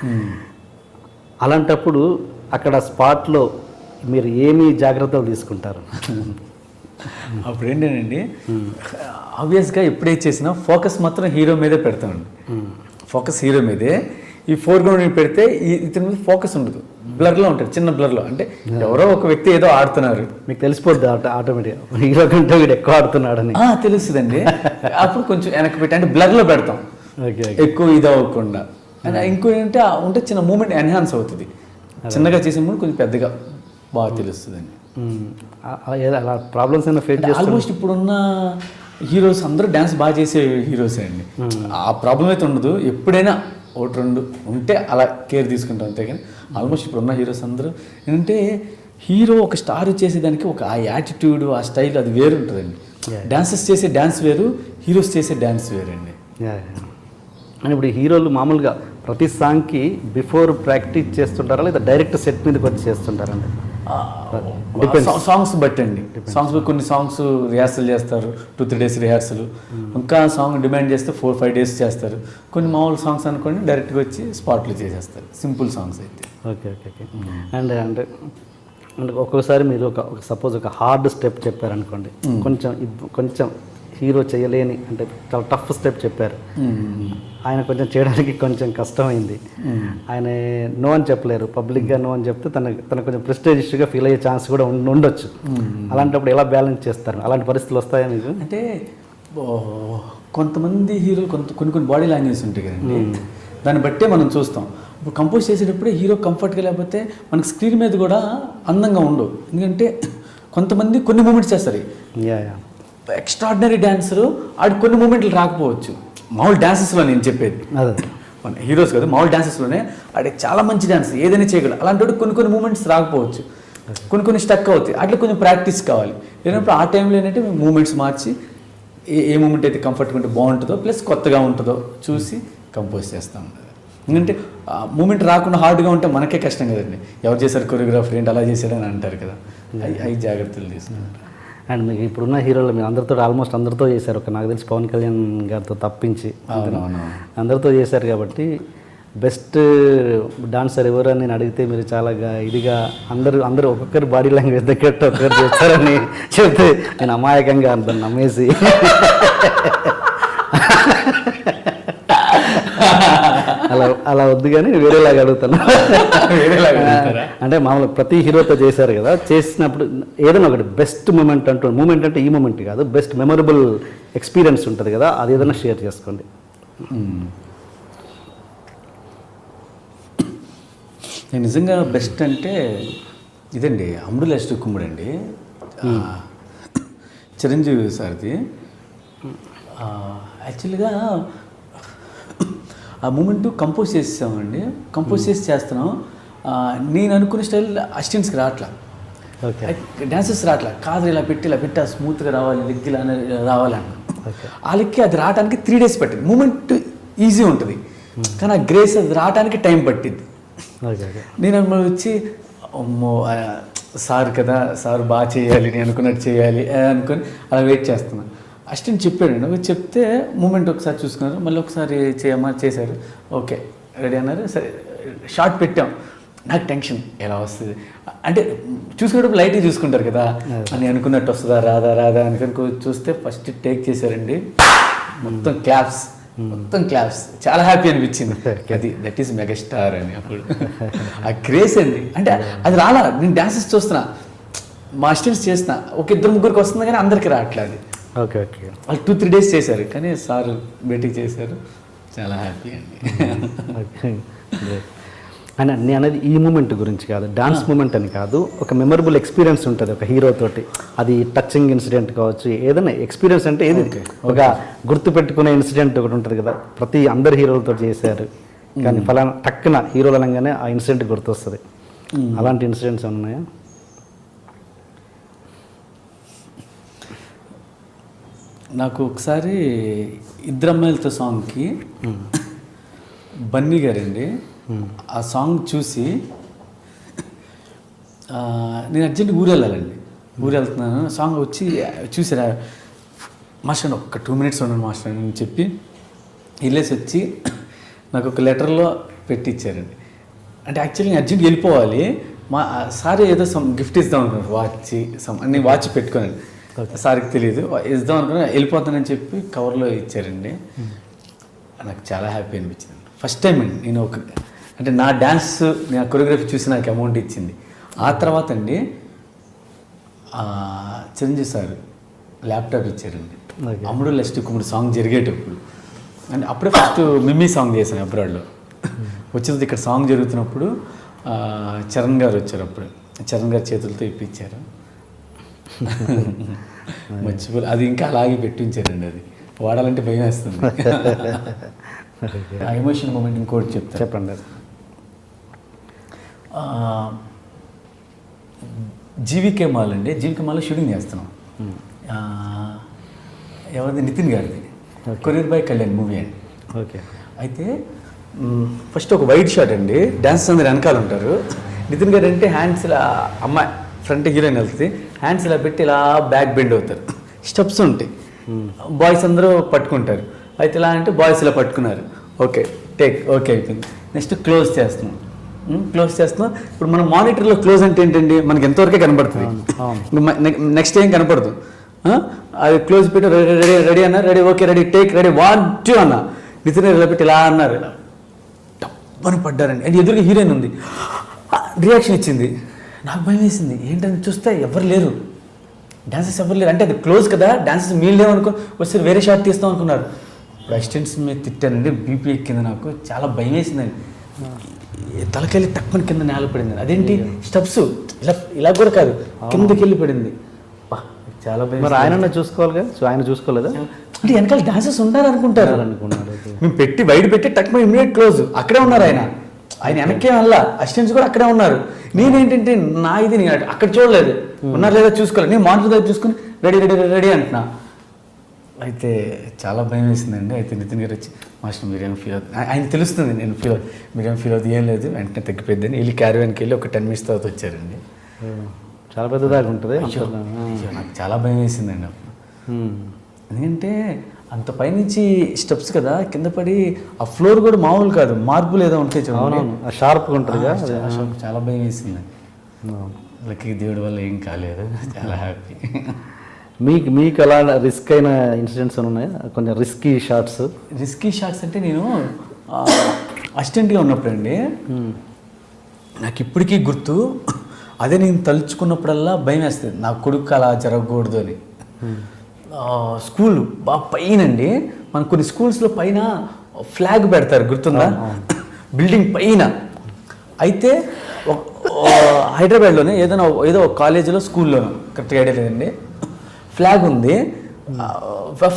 అలాంటప్పుడు అక్కడ స్పాట్లో మీరు ఏమి జాగ్రత్తలు తీసుకుంటారు? అప్పుడు ఏంటండి, ఆబ్వియస్గా ఎప్పుడైతే చేసినా ఫోకస్ మాత్రం హీరో మీదే పెడతామండి. ఫోకస్ హీరో మీదే. ఈ ఫోర్గ్రౌండ్ పెడితే ఇతని మీద ఫోకస్ ఉండదు, బ్లర్లో ఉంటుంది, చిన్న బ్లర్లో. అంటే ఎవరో ఒక వ్యక్తి ఏదో ఆడుతున్నారు, మీకు తెలిసిపోద్ది ఆటోమేటిక్గా హీరో కంటే వీడు ఎక్కువ ఆడుతున్నాడని తెలుస్తుందండి. అప్పుడు కొంచెం వెనక్కి పెట్టి అంటే బ్లర్లో పెడతాం, ఎక్కువ ఇది అవ్వకుండా. అండ్ ఇంకో ఏంటంటే ఉంటే చిన్న మూమెంట్ ఎన్హాన్స్ అవుతుంది. చిన్నగా చేసే ముందు కొంచెం పెద్దగా బాగా తెలుస్తుందండి. అలా ప్రాబ్లమ్స్ ఏమైనా ఫేస్ చేస్తారు? ఆల్మోస్ట్ ఇప్పుడున్న హీరోస్ అందరూ డ్యాన్స్ బాగా చేసే హీరోసే అండి. ఆ ప్రాబ్లం అయితే ఉండదు. ఎప్పుడైనా ఒకటి రెండు ఉంటే అలా కేర్ తీసుకుంటాం అంతే. కానీ ఆల్మోస్ట్ ఇప్పుడున్న హీరోస్ అందరూ ఏంటంటే హీరో ఒక స్టార్ చేసేదానికి ఒక ఆ యాటిట్యూడ్, ఆ స్టైల్ అది వేరు ఉంటుందండి. డాన్సర్స్ చేసే డ్యాన్స్ వేరు, హీరోస్ చేసే డ్యాన్స్ వేరండి. అని ఇప్పుడు హీరోలు మామూలుగా ప్రతి సాంగ్కి బిఫోర్ ప్రాక్టీస్ చేస్తుంటారా లేదా డైరెక్ట్ సెట్ మీదకి వచ్చి చేస్తుంటారండి? సాంగ్స్ బట్టి అండి. సాంగ్స్ కొన్ని సాంగ్స్ రిహార్సల్ చేస్తారు, 2-3 డేస్ రిహార్సల్. ఇంకా సాంగ్ డిమాండ్ చేస్తే 4-5 డేస్ చేస్తారు. కొన్ని మామూలు సాంగ్స్ అనుకోండి డైరెక్ట్గా వచ్చి స్పాట్లో చేసేస్తారు, సింపుల్ సాంగ్స్ అయితే. Okay okay okay. అండ్ అంటే ఒక్కొక్కసారి మీరు ఒక సపోజ్ ఒక హార్డ్ స్టెప్ చెప్పారనుకోండి, కొంచెం హీరో చేయలేని అంటే చాలా టఫ్ స్టెప్ చెప్పారు, ఆయన కొంచెం చేయడానికి కొంచెం కష్టమైంది, ఆయన నో అని చెప్పలేరు, పబ్లిక్గా నో అని చెప్తే తనకు కొంచెం ప్రెస్టేజియస్గా ఫీల్ అయ్యే ఛాన్స్ కూడా ఉండొచ్చు. అలాంటప్పుడు ఎలా బ్యాలెన్స్ చేస్తారు? అలాంటి పరిస్థితులు వస్తాయా మీకు? అంటే కొంతమంది హీరోలు కొన్ని బాడీ లాంగ్వేజ్ ఉంటాయి కదండి, దాన్ని బట్టే మనం చూస్తాం. ఇప్పుడు కంపోజ్ చేసేటప్పుడే హీరో కంఫర్ట్గా లేకపోతే మనకి స్క్రీన్ మీద కూడా అందంగా ఉండవు. ఎందుకంటే కొంతమంది కొన్ని మూమెంట్స్ చేస్తారు, ఎక్స్ట్రాడినరీ డాన్సరు, ఆడు కొన్ని మూమెంట్లు రాకపోవచ్చు. మామూలు డాన్సెస్లో నేను చెప్పేది, మన హీరోస్ కదా, మామూలు డాన్సెస్లోనే ఆడికి చాలా మంచి డాన్స్ ఏదైనా చేయగలరు. అలాంటి కొన్ని మూమెంట్స్ రాకపోవచ్చు, కొన్ని స్టక్ అవుతాయి. అట్లా కొంచెం ప్రాక్టీస్ కావాలి. లేనప్పుడు ఆ టైంలో ఏంటంటే మేము మూమెంట్స్ మార్చి ఏ మూమెంట్ అయితే కంఫర్ట్గా ఉంటే బాగుంటుందో ప్లస్ కొత్తగా ఉంటుందో చూసి కంపోజ్ చేస్తాం. ఎందుకంటే మూమెంట్ రాకుండా హార్డ్గా ఉంటే మనకే కష్టం కదండి. ఎవరు చేశారు కొరియోగ్రాఫర్ ఏంటి అలా చేశాడని అంటారు కదా, అవి జాగ్రత్తలు తీసుకుంటారు. అండ్ మీకు ఇప్పుడున్న హీరోలు మీరు అందరితో ఆల్మోస్ట్ అందరితో చేశారు, ఒక నాకు తెలిసి పవన్ కళ్యాణ్ గారితో తప్పించి అందరితో చేశారు. కాబట్టి బెస్ట్ డాన్సర్ ఎవరు అని నేను అడిగితే మీరు చాలా ఇదిగా అందరూ ఒక్కొక్కరు బాడీ లాంగ్వేజ్ తగ్గట్టు ఒక్కరు చేస్తారని చెప్తే నేను అమాయకంగా అంత నమ్మేసి అలా వద్దు కానీ వేరేలాగా అడుగుతాను. అంటే మామూలు ప్రతి హీరోతో చేశారు కదా, చేసినప్పుడు ఏదైనా ఒకటి బెస్ట్ మూమెంట్ అంటే ఈ మూమెంట్ కాదు, బెస్ట్ మెమొరబుల్ ఎక్స్పీరియన్స్ ఉంటుంది కదా, అది ఏదైనా షేర్ చేసుకోండి. నేను నిజంగా బెస్ట్ అంటే ఇదండి, అమృల కుమ్ముడు అండి, చిరంజీవి సార్ది. యాక్చువల్గా ఆ మూమెంట్ కంపోజ్ చేసామండి, కంపోజ్ చేస్తున్నాం. నేను అనుకున్న స్టైల్ అసిస్టెంట్స్కి రావట్లా, డాన్సెస్ రావట్లా. కాదు ఇలా పెట్టి స్మూత్గా రావాలి, లెగ్ ఇలా రావాలని. ఆ లెక్కి అది రావడానికి 3 డేస్ పట్టింది. మూమెంట్ ఈజీ ఉంటుంది కానీ ఆ గ్రేస్ అది రావడానికి టైం పట్టింది. నేను వచ్చి అమ్మో సార్ కదా, సార్ బాగా చేయాలి, నేను అనుకున్నట్టు చేయాలి అనుకొని అలా వెయిట్ చేస్తున్నాను. అసిస్టెంట్ చెప్పాడు, చెప్తే మూమెంట్ ఒకసారి చూసుకున్నారు, మళ్ళీ ఒకసారి చేశారు. ఓకే రెడీ అన్నారు. సరే షార్ట్ పెట్టాం. నాకు టెన్షన్ ఎలా వస్తుంది అంటే చూసుకునేటప్పుడు లైట్గా చూసుకుంటారు కదా, అని అనుకున్నట్టు వస్తుందా రాదా అనుకుని చూస్తే ఫస్ట్ టేక్ చేశారండి, మొత్తం క్లాప్స్ చాలా హ్యాపీ అనిపించింది. దట్ ఈస్ మెగాస్టార్ అని. అప్పుడు ఆ క్రేజ్ అండి. అంటే అది రాలా, నేను డాన్సెస్ చూస్తున్నా, మా అసిస్టెంట్స్ చేస్తున్నా, ఒక 2-3 వస్తుంది కానీ అందరికీ రావట్లేదు. ఓకే వాళ్ళు 2-3 డేస్ చేశారు కానీ సార్ భేటీ చేశారు, చాలా హ్యాపీ అండి. అని నేను అనేది ఈ మూమెంట్ గురించి కాదు, డాన్స్ మూమెంట్ అని కాదు, ఒక మెమరబుల్ ఎక్స్పీరియన్స్ ఉంటుంది ఒక హీరో తోటి. అది టచింగ్ ఇన్సిడెంట్ కావచ్చు, ఏదైనా ఎక్స్పీరియన్స్ అంటే ఏది ఒక గుర్తుపెట్టుకునే ఇన్సిడెంట్ ఒకటి ఉంటుంది కదా. అందరు హీరోలతో చేశారు కానీ ఫలానా టక్కున హీరోలు అనగానే ఆ ఇన్సిడెంట్ గుర్తొస్తుంది. అలాంటి ఇన్సిడెంట్స్ ఉన్నాయా? నాకు ఒకసారి ఇద్దరమ్మాయిలతో సాంగ్కి బన్నీ గారండి ఆ సాంగ్ చూసి నేను అర్జెంట్ ఊరు వెళ్ళాలండి. ఊరు వెళ్తున్నాను, సాంగ్ వచ్చి చూసారా మాస్టర్ ఒక్క 2 minutes ఉన్నాను మాస్టర్ అని చెప్పి వెళ్ళేసి వచ్చి నాకు ఒక లెటర్లో పెట్టించారండి. అంటే యాక్చువల్లీ నేను అర్జెంట్ వెళ్ళిపోవాలి, మా సార్ ఏదో సమ్ గిఫ్ట్ ఇద్దాం అనుకున్నాను, వాచ్ అన్ని వాచ్ పెట్టుకోనండి. సార్కి తెలియదు, ఇద్దాం అనుకున్నా, వెళ్ళిపోతానని చెప్పి కవర్లో ఇచ్చారండి. నాకు చాలా హ్యాపీ అనిపించింది. ఫస్ట్ టైం అండి నేను అంటే నా డ్యాన్స్ నేను కొరియోగ్రఫీ చూసి నాకు అమౌంట్ ఇచ్చింది. ఆ తర్వాత అండి చిరంజీవి సార్ ల్యాప్టాప్ ఇచ్చారండి. అమ్ముడు లెస్ట్ కుమ్ముడు సాంగ్ జరిగేటప్పుడు అంటే అప్పుడే ఫస్ట్ మిమ్మీ సాంగ్ చేశాను అబ్రాడ్లో. వచ్చినది ఇక్కడ సాంగ్ జరుగుతున్నప్పుడు చరణ్ గారు వచ్చారు. అప్పుడు చరణ్ గారి చేతులతో ఇప్పించారు. మర్చిపోలే, అది ఇంకా అలాగే పెట్టించారండి. అది వాడాలంటే భయం వేస్తుంది. ఆ ఎమోషన్ మూమెంట్ ఇంకోటి చెప్పండి. జీవికే మాల్ అండి, జీవికే మాల్లో షూటింగ్ చేస్తున్నాం. ఎవరిది? నితిన్ గారిది, కొరియర్ బై కళ్యాణ్ మూవీ అండి. ఓకే. అయితే ఫస్ట్ ఒక వైట్ షాట్ అండి, డాన్సర్స్ అందరు వెనకాల ఉంటారు. నితిన్ గారు అంటే హ్యాండ్స్ ఇలా, అమ్మాయి ఫ్రంట్ హీరోయిన్ వెళ్తుంది, హ్యాండ్స్ ఇలా పెట్టి ఇలా బ్యాక్ బెండ్ అవుతారు, స్టెప్స్ ఉంటాయి, బాయ్స్ అందరూ పట్టుకుంటారు. అయితే ఇలా అంటే బాయ్స్ ఇలా పట్టుకున్నారు. ఓకే టేక్ ఓకే అయిపోయింది. నెక్స్ట్ క్లోజ్ చేస్తున్నాం. ఇప్పుడు మనం మానిటర్లో క్లోజ్ అంటే ఏంటండి, మనకి ఎంతవరకే కనపడుతుంది, నెక్స్ట్ ఏం కనపడదు. అది క్లోజ్ పెట్టి రెడీ రెడీ అన్నారు, ready okay ready take ready 1 2 అన్న. నితిన్ ఇలా పెట్టి ఇలా అన్నారు, డబ్బని పడ్డారండి. అండ్ ఎదురుగా హీరోయిన్ ఉంది, రియాక్షన్ ఇచ్చింది. నాకు భయం వేసింది, ఏంటని చూస్తే ఎవరు లేరు, డాన్సర్స్ ఎవరు లేరు. అంటే అది క్లోజ్ కదా, డాన్సర్స్ మీరు లేవనుకో వస్తే వేరే షాట్ తీస్తాం అనుకున్నారు. ఇప్పుడు అసిస్టెంట్స్ మీద తిట్టానండి, బీపీ ఎక్కింది, నాకు చాలా భయం వేసిందండి. తలకెళ్ళి తక్కువ కింద నేల పడింది. అదేంటి స్టెప్స్ ఇలా ఇలా కూడా కాదు, కిందకి వెళ్ళి పడింది. చాలా భయం. మరి ఆయన చూసుకోవాలిగా, సో ఆయన చూసుకోలేదా? అంటే వెనకాల డాన్సర్స్ ఉంటారనుకుంటారు. మేము పెట్టి వైడ్ పెట్టి టక్ ఇమ్మీడియట్ క్లోజ్, అక్కడే ఉన్నారు. ఆయన వెనక్కే వల్ల అసిస్టెంట్స్ కూడా అక్కడే ఉన్నారు. నేనేంటంటే నా ఇది నేను అక్కడ చూడలేదు, ఉన్నారు లేదా చూసుకోలేదు. నేను మానిటర్ దగ్గర చూసుకుని రెడీ రెడీ రెడీ అంటున్నా. అయితే చాలా భయం వేసిందండి. అయితే నితిన్ గారు వచ్చి మాస్టర్ మీరేం ఫీల్ అవుతుంది, ఆయన తెలుస్తుంది నేను మీరేం ఫీల్ అవుతుంది, ఏం లేదు వెంటనే తగ్గిపోద్దని వెళ్ళి క్యారవాన్కి వెళ్ళి ఒక 10 minutes తర్వాత వచ్చారండి. చాలా పెద్దదాకా ఉంటుంది. నాకు చాలా భయం వేసిందండి అప్పుడు. ఎందుకంటే అంత పైనుంచి స్టెప్స్ కదా, కింద పడి ఆ ఫ్లోర్ కూడా మామూలు కాదు, మార్పులు ఏదో ఉంటాయి చూడండి, షార్ప్గా ఉంటుంది. చాలా భయం వేసిందండి. లక్కీ దేవుడి వల్ల ఏం కాలేదు, చాలా హ్యాపీ. మీకు అలా రిస్క్ అయిన ఇన్సిడెంట్స్ ఉన్నాయా? కొంచెం రిస్కీ షాట్స్ అంటే నేను అసిస్టెంట్గా ఉన్నప్పుడు అండి, నాకు ఇప్పటికీ గుర్తు. అదే నేను తలుచుకున్నప్పుడల్లా భయం వేస్తుంది, నా కొడుకు అలా జరగకూడదు అని. స్కూల్ బాగా పైన అండి, మన కొన్ని స్కూల్స్లో పైన ఫ్లాగ్ పెడతారు, గుర్తుందా? బిల్డింగ్ పైన. అయితే హైదరాబాద్లోనే ఏదో ఒక కాలేజీలో స్కూల్లోనో కరెక్ట్గా ఐడియా లేదండి, ఫ్లాగ్ ఉంది.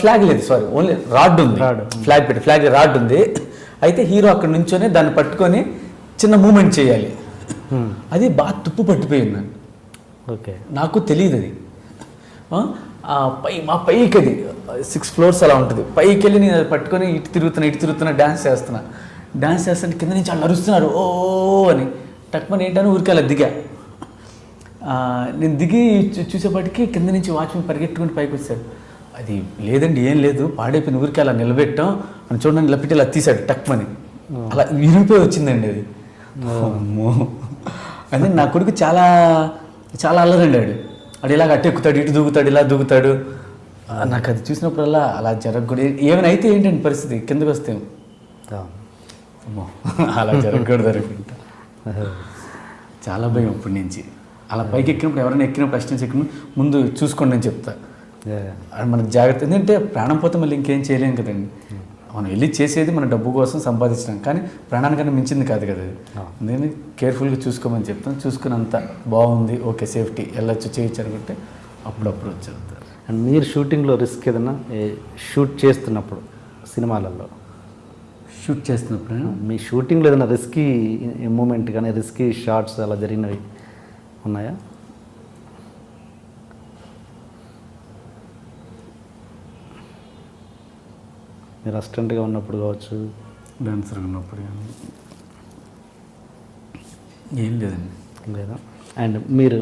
ఫ్లాగ్ లేదు, సారీ, ఓన్లీ రాడ్ ఉంది. ఫ్లాగ్ రాడ్ ఉంది. అయితే హీరో అక్కడ నుంచొని దాన్ని పట్టుకొని చిన్న మూమెంట్ చేయాలి. అది బాగా తుప్పు పట్టిపోయింది. ఓకే, నాకు తెలియదు అది. మా పైకి అది 6 floors అలా ఉంటుంది. పైకి వెళ్ళి నేను అది పట్టుకొని ఇటు తిరుగుతున్నా డ్యాన్స్ చేస్తుంటే కింద నుంచి వాళ్ళు అరుస్తున్నారు ఓ అని. టక్మని ఏంటని ఊరికి అలా దిగా. నేను దిగి చూసేపాటికి కింద నుంచి వాచ్మెన్ పరిగెట్టుకుని పైకి వచ్చాడు. అది లేదండి, ఏం లేదు, పాడైపోయిన ఊరికి అలా నిలబెట్టాం అని చూడండి, ఇలా పెట్టి ఇలా తీశాడు టక్మని. అలా విరిగిపోయి వచ్చిందండి అది. అమ్మో అని నా కొడుకు చాలా చాలా అల్లరండి. వాడు ఇలాగ అట్టు ఎక్కుతాడు, ఇటు దూకుతాడు, ఇలా దూకుతాడు. నాకు అది చూసినప్పుడల్లా అలా జరగకూడదు. ఏమైనా అయితే ఏంటండి పరిస్థితి, కిందకు వస్తే అమ్మో అలా జరగకూడదు అనుకుంటా. చాలా భయం అప్పటి నుంచి. అలా పైకి ఎక్కినప్పుడు, ఎవరైనా ఎక్కినప్పుడు అసిస్టెంట్స్ ఎక్కినప్పుడు ముందు చూసుకోండి అని చెప్తా. మనకు జాగ్రత్త, ఎందుకంటే ప్రాణం పోతే మళ్ళీ ఇంకేం చేయలేం కదండి. మనం వెళ్ళి చేసేది మన డబ్బు కోసం సంపాదించడం, కానీ ప్రాణానికన్నా మించింది కాదు కదా. నేను కేర్ఫుల్గా చూసుకోమని చెప్తాను. చూసుకున్నంత బాగుంది, ఓకే సేఫ్టీ, వెళ్ళొచ్చు చేయొచ్చు అనుకుంటే అప్పుడప్పుడు వచ్చేస్తారు. అండ్ మీరు షూటింగ్లో రిస్క్ ఏదన్నా షూట్ చేస్తున్నప్పుడు సినిమాలలో షూట్ చేస్తున్నప్పుడు మీ షూటింగ్లో ఏదైనా రిస్కీ మూమెంట్ కానీ రిస్కీ షార్ట్స్ అలా జరిగినవి ఉన్నాయా? మీరు అసిస్టెంట్గా ఉన్నప్పుడు కావచ్చు, డాన్సర్గా ఉన్నప్పుడు కానీ ఏం లేదండి. లేదా? అండ్ మీరు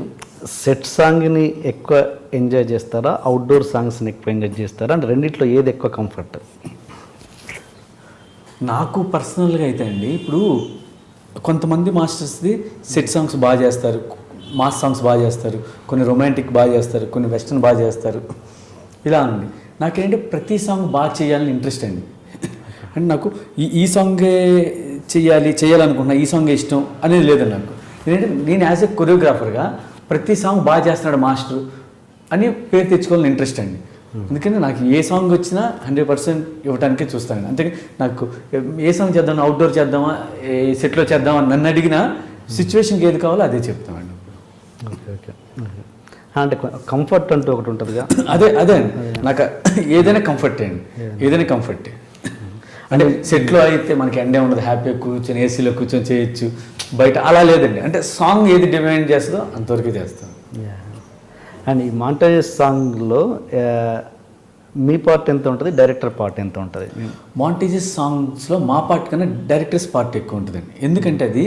సెట్ సాంగ్ని ఎక్కువ ఎంజాయ్ చేస్తారా, అవుట్డోర్ సాంగ్స్ని ఎక్కువ ఎంజాయ్ చేస్తారా? అంటే రెండిట్లో ఏది ఎక్కువ కంఫర్ట్? నాకు పర్సనల్గా అయితే అండి, ఇప్పుడు కొంతమంది మాస్టర్స్ది సెట్ సాంగ్స్ బాగా చేస్తారు, మాస్ సాంగ్స్ బాగా చేస్తారు, కొన్ని రొమాంటిక్ బాగా చేస్తారు, కొన్ని వెస్ట్రన్ బాగా చేస్తారు, ఇలా అండి. నాకేంటి ప్రతి సాంగ్ బాగా చేయాలని ఇంట్రెస్ట్ అండి. అంటే నాకు ఈ సాంగే చేయాలనుకుంటున్నా, ఈ సాంగే ఇష్టం అనేది లేదండి నాకు. నేను యాజ్ ఎ కొరియోగ్రాఫర్గా ప్రతి సాంగ్ బాగా చేస్తున్నాడు మాస్టర్ అని పేరు తెచ్చుకోవాలని ఇంట్రెస్ట్ అండి. అందుకని నాకు ఏ సాంగ్ వచ్చినా 100% ఇవ్వడానికే చూస్తాను. అంతే నాకు ఏ సాంగ్ చేద్దాం, అవుట్డోర్ చేద్దామా, ఏ సెట్లో చేద్దామా నన్ను అడిగిన సిచ్యువేషన్కి ఏది కావాలో అదే చెప్తామండి. Okay okay. అంటే కంఫర్ట్ అంటూ ఒకటి ఉంటుందిగా, అదే నాకు ఏదైనా కంఫర్టే అండి, ఏదైనా కంఫర్టే. అంటే సెట్లో అయితే మనకి ఎండే ఉండదు, హ్యాపీగా కూర్చొని ఏసీలో కూర్చొని చేయొచ్చు. బయట అలా లేదండి. అంటే సాంగ్ ఏది డిమాండ్ చేస్తుందో అంతవరకు చేస్తాం. అండ్ ఈ మాంటేజ్ సాంగ్లో మీ పార్ట్ ఎంత ఉంటుంది, డైరెక్టర్ పార్ట్ ఎంత ఉంటుంది? మాంటేజెస్ సాంగ్స్లో మా పార్ట్ కన్నా డైరెక్టర్స్ పార్ట్ ఎక్కువ ఉంటుందండి. ఎందుకంటే అది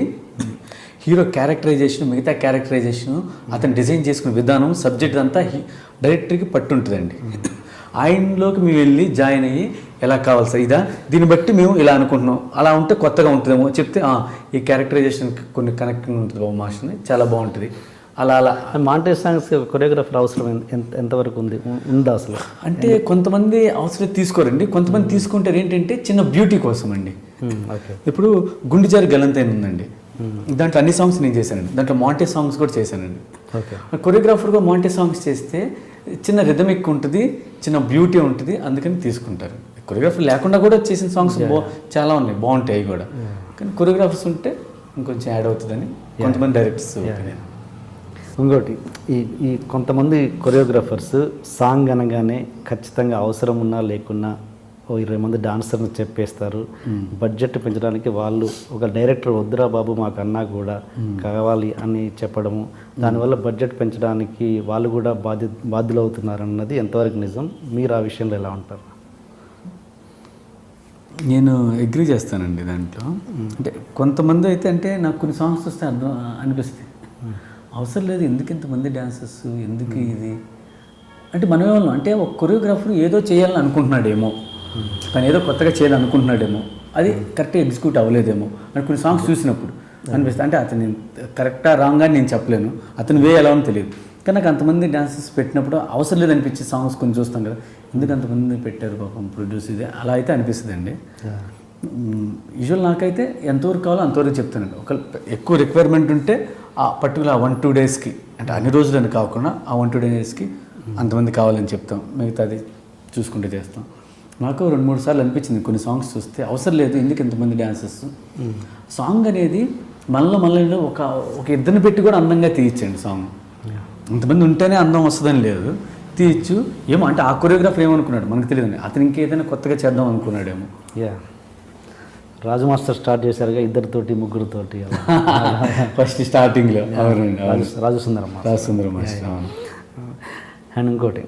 హీరో క్యారెక్టరైజేషన్, మిగతా క్యారెక్టరైజేషన్, అతను డిజైన్ చేసుకునే విధానం, సబ్జెక్ట్ అంతా డైరెక్టర్కి పట్టు ఉంటుందండి. ఆయనలోకి మేము వెళ్ళి జాయిన్ అయ్యి ఎలా కావాలి సార్ ఇదా, దీన్ని బట్టి మేము ఇలా అనుకుంటున్నాం, అలా ఉంటే కొత్తగా ఉంటుందేమో చెప్తే ఈ క్యారెక్టరైజేషన్కి కొన్ని కనెక్టింగ్ ఉంటుంది బాబు మాస్టర్ని, చాలా బాగుంటుంది. అలా మాంటేజ్ సాంగ్స్ కొరియోగ్రాఫర్ అవసరం ఎంతవరకు ఉందా అసలు? అంటే కొంతమంది అవసరం తీసుకోరండి, కొంతమంది తీసుకుంటారు. ఏంటంటే చిన్న బ్యూటీ కోసం అండి. ఇప్పుడు గుండెజారి గలంతైన ఉందండి, దాంట్లో అన్ని సాంగ్స్ నేను చేశానండి, దాంట్లో మాంటేజ్ సాంగ్స్ కూడా చేశానండి. కొరియోగ్రాఫర్గా మాంటేజ్ సాంగ్స్ చేస్తే చిన్న రిథమిక్ ఉంటుంది, చిన్న బ్యూటీ ఉంటుంది, అందుకని తీసుకుంటారు. కొరియోగ్రాఫర్ లేకుండా కూడా చేసిన సాంగ్స్ చాలా ఉన్నాయి, బాగుంటాయి కూడా. కానీ కొరియోగ్రాఫర్స్ ఉంటే ఇంకొంచెం యాడ్ అవుతుందని కొంతమంది డైరెక్టర్స్. ఇంకోటి ఈ కొంతమంది కొరియోగ్రాఫర్స్ సాంగ్ అనగానే ఖచ్చితంగా అవసరం ఉన్నా లేకున్నా 20 మంది డాన్సర్ని చెప్పేస్తారు. బడ్జెట్ పెంచడానికి వాళ్ళు ఒక డైరెక్టర్ వద్దురా బాబు మాకన్నా కూడా కావాలి అని చెప్పడము, దానివల్ల బడ్జెట్ పెంచడానికి వాళ్ళు కూడా బాధ్యులు అవుతున్నారు అన్నది ఎంతవరకు నిజం? మీరు ఆ విషయంలో ఎలా ఉంటారు? నేను అగ్రీ చేస్తానండి దాంట్లో. అంటే కొంతమంది అయితే అంటే నాకు కొన్ని సాంగ్స్ వస్తే అర్థం అనిపిస్తుంది, అవసరం లేదు ఎందుకు ఇంతమంది డాన్సర్స్, ఎందుకు ఇది అంటే మనమేమో అంటే ఒక కొరియోగ్రాఫర్ ఏదో చేయాలని అనుకుంటున్నాడేమో, కానీ ఏదో కొత్తగా చేయాలనుకుంటున్నాడేమో, అది కరెక్ట్గా ఎగ్జిక్యూట్ అవ్వలేదేమో అని కొన్ని సాంగ్స్ చూసినప్పుడు అనిపిస్తుంది. అంటే అతను కరెక్టా రాంగ్ అని నేను చెప్పలేను, అతను వే ఎలా అని తెలియదు. కానీ నాకు అంతమంది డాన్సర్స్ పెట్టినప్పుడు అవసరం లేదు అనిపించే సాంగ్స్ కొన్ని చూస్తాం కదా, ఎందుకు అంతమంది పెట్టారు పాపం ప్రొడ్యూస్, ఇది అలా అయితే అనిపిస్తుంది అండి. యూజువల్ నాకైతే ఎంతవరకు కావాలో అంతవరకు చెప్తానండి. ఒక ఎక్కువ రిక్వైర్మెంట్ ఉంటే ఆ పర్టికులర్ 1-2 డేస్కి, అంటే అన్ని రోజులని కాకుండా ఆ 1-2 డేస్కి అంతమంది కావాలని చెప్తాం, మిగతాది చూసుకుంటే చేస్తాం. నాకు 2-3 సార్లు అనిపించింది కొన్ని సాంగ్స్ చూస్తే అవసరం లేదు ఎందుకు ఇంతమంది డాన్సర్స్. సాంగ్ అనేది మళ్ళీ ఒక ఇద్దరిని పెట్టి కూడా అందంగా తీయచ్చండి సాంగ్. ఇంతమంది ఉంటేనే అందం వస్తుందని లేదు, తీయచ్చు. ఏమో అంటే ఆ కొరియోగ్రాఫర్ ఏమనుకున్నాడు మనకు తెలియదండి, అతను ఇంకేదైనా కొత్తగా చేద్దాం అనుకున్నాడేమో. రాజు మాస్టర్ స్టార్ట్ చేశారుగా, 2-తోటి 3-తోటి ఫస్ట్ స్టార్టింగ్లో. రాజు సుందరం మాస్టర్. అండ్ ఇంకోటి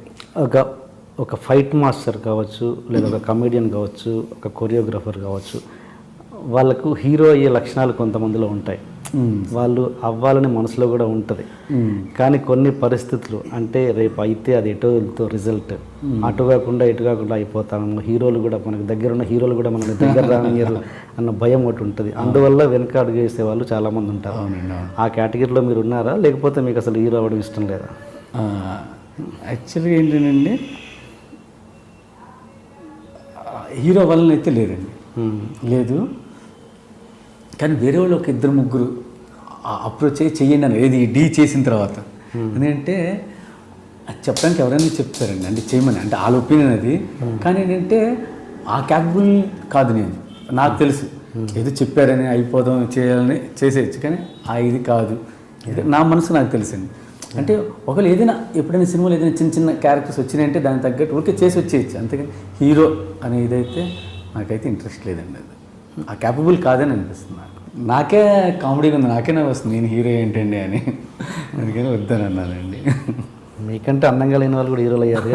ఒక ఫైట్ మాస్టర్ కావచ్చు, లేదా ఒక కమెడియన్ కావచ్చు, ఒక కొరియోగ్రాఫర్ కావచ్చు, వాళ్ళకు హీరో అయ్యే లక్షణాలు కొంతమందిలో ఉంటాయి, వాళ్ళు అవ్వాలని మనసులో కూడా ఉంటుంది. కానీ కొన్ని పరిస్థితులు అంటే రేపు అయితే అది ఎటో రిజల్ట్ అటు కాకుండా ఇటు కాకుండా అయిపోతాము, హీరోలు కూడా మనకు దగ్గర ఉన్న హీరోలు కూడా మనకి దగ్గర రానియరు అన్న భయం ఒకటి ఉంటుంది. అందువల్ల వెనక అడుగు వేసే వాళ్ళు చాలామంది ఉంటారు. ఆ కేటగిరీలో మీరు ఉన్నారా, లేకపోతే మీకు అసలు హీరో అవ్వడం ఇష్టం లేదా? యాక్చువల్గా ఏంటంటే హీరో వలన అయితే లేదండి, లేదు. కానీ వేరే వాళ్ళు ఒక 2-3 అప్రోచ్ చెయ్యండి అని, ఏది డీ చేసిన తర్వాత. ఎందుకంటే అది చెప్పడానికి ఎవరైనా చెప్తారండి, అంటే చేయమని, అంటే వాళ్ళ ఒపీనియన్ అది. కానీ ఏంటంటే ఆ క్యాపబుల్ కాదు, నాకు తెలుసు ఏదో చెప్పారని అయిపోదాం చేయాలని చేసేయచ్చు, కానీ ఇది కాదు, నా మనసు నాకు తెలుసండి. అంటే ఒకవేళ ఏదైనా ఎప్పుడైనా సినిమాలో ఏదైనా చిన్న క్యారెక్టర్స్ వచ్చినాయంటే దానికి తగ్గట్టు ఊరికే చేసి వచ్చేయచ్చు, అంతేకాని హీరో అనే ఇదైతే నాకైతే ఇంట్రెస్ట్ లేదండి. అది ఆ క్యాపబుల్ కాదని అనిపిస్తుంది నాకు. నాకే కామెడీగా ఉంది, నాకేనే వస్తుంది నేను హీరో ఏంటండి అని, అందుకని వద్దని అన్నానండి. మీకంటే అందంగా లేని వాళ్ళు కూడా హీరోలు అయ్యారు.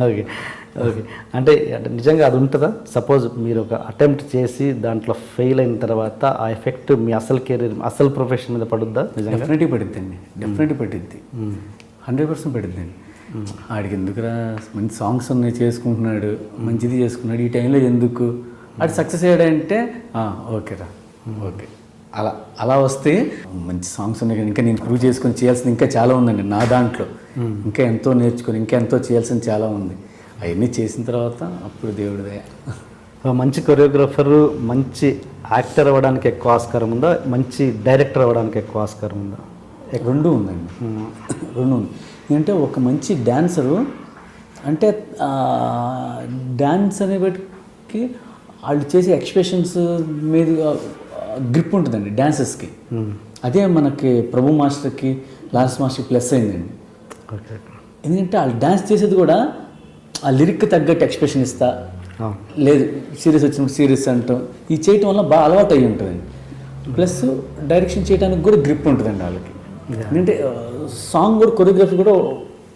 ఓకే ఓకే, అంటే నిజంగా అది ఉంటుందా? సపోజ్ మీరు ఒక అటెంప్ట్ చేసి దాంట్లో ఫెయిల్ అయిన తర్వాత ఆ ఎఫెక్ట్ మీ అసలు కెరీర్, అసలు ప్రొఫెషన్ మీద పడుద్దా? నిజంగా డెఫినెట్గా పడుద్దండి, డెఫినెట్గా పడుద్ది, 100% పడుద్దండి. ఆడికి ఎందుకురా, మంచి సాంగ్స్ ఉన్నాయి చేసుకుంటున్నాడు, మంచిది చేసుకున్నాడు, ఈ టైంలో ఎందుకు ఆడు సక్సెస్ అయ్యాడంటే ఓకేరా ఓకే, అలా అలా వస్తే మంచి సాంగ్స్ ఉన్నాయి, ఇంకా నేను ప్రూవ్ చేసుకొని చేయాల్సింది ఇంకా చాలా ఉందండి నా దాంట్లో, ఇంకా ఎంతో నేర్చుకొని ఇంకా ఎంతో చేయాల్సింది చాలా ఉంది. అవన్నీ చేసిన తర్వాత అప్పుడు దేవుడిదే. మంచి కొరియోగ్రాఫరు, మంచి యాక్టర్ అవ్వడానికి ఎక్కువ ఆస్కారం ఉందా, మంచి డైరెక్టర్ అవ్వడానికి ఎక్కువ ఆస్కారం ఉందా? రెండు ఉందండి, రెండు ఉంది. ఎందుకంటే ఒక మంచి డ్యాన్సరు అంటే డ్యాన్స్ అనే బట్టి వాళ్ళు చేసే ఎక్స్ప్రెషన్స్ మీద గ్రిప్ ఉంటుందండి డ్యాన్సెస్కి. అదే మనకి ప్రభు మాస్టర్కి, లాన్స్ మాస్టర్కి ప్లస్ అయిందండి. ఎందుకంటే వాళ్ళు డ్యాన్స్ చేసేది కూడా ఆ లిరిక్కి తగ్గట్టు ఎక్స్ప్రెషన్ ఇస్తా, లేదు సీరియస్ వచ్చినప్పుడు సీరియస్ అంటాం, ఈ చేయటం వల్ల బాగా అలవాటు అయ్యి ఉంటుందండి. ప్లస్ డైరెక్షన్ చేయడానికి కూడా గ్రిప్ ఉంటుందండి వాళ్ళకి. ఎందుకంటే సాంగ్ కూడా కొరియోగ్రఫీ కూడా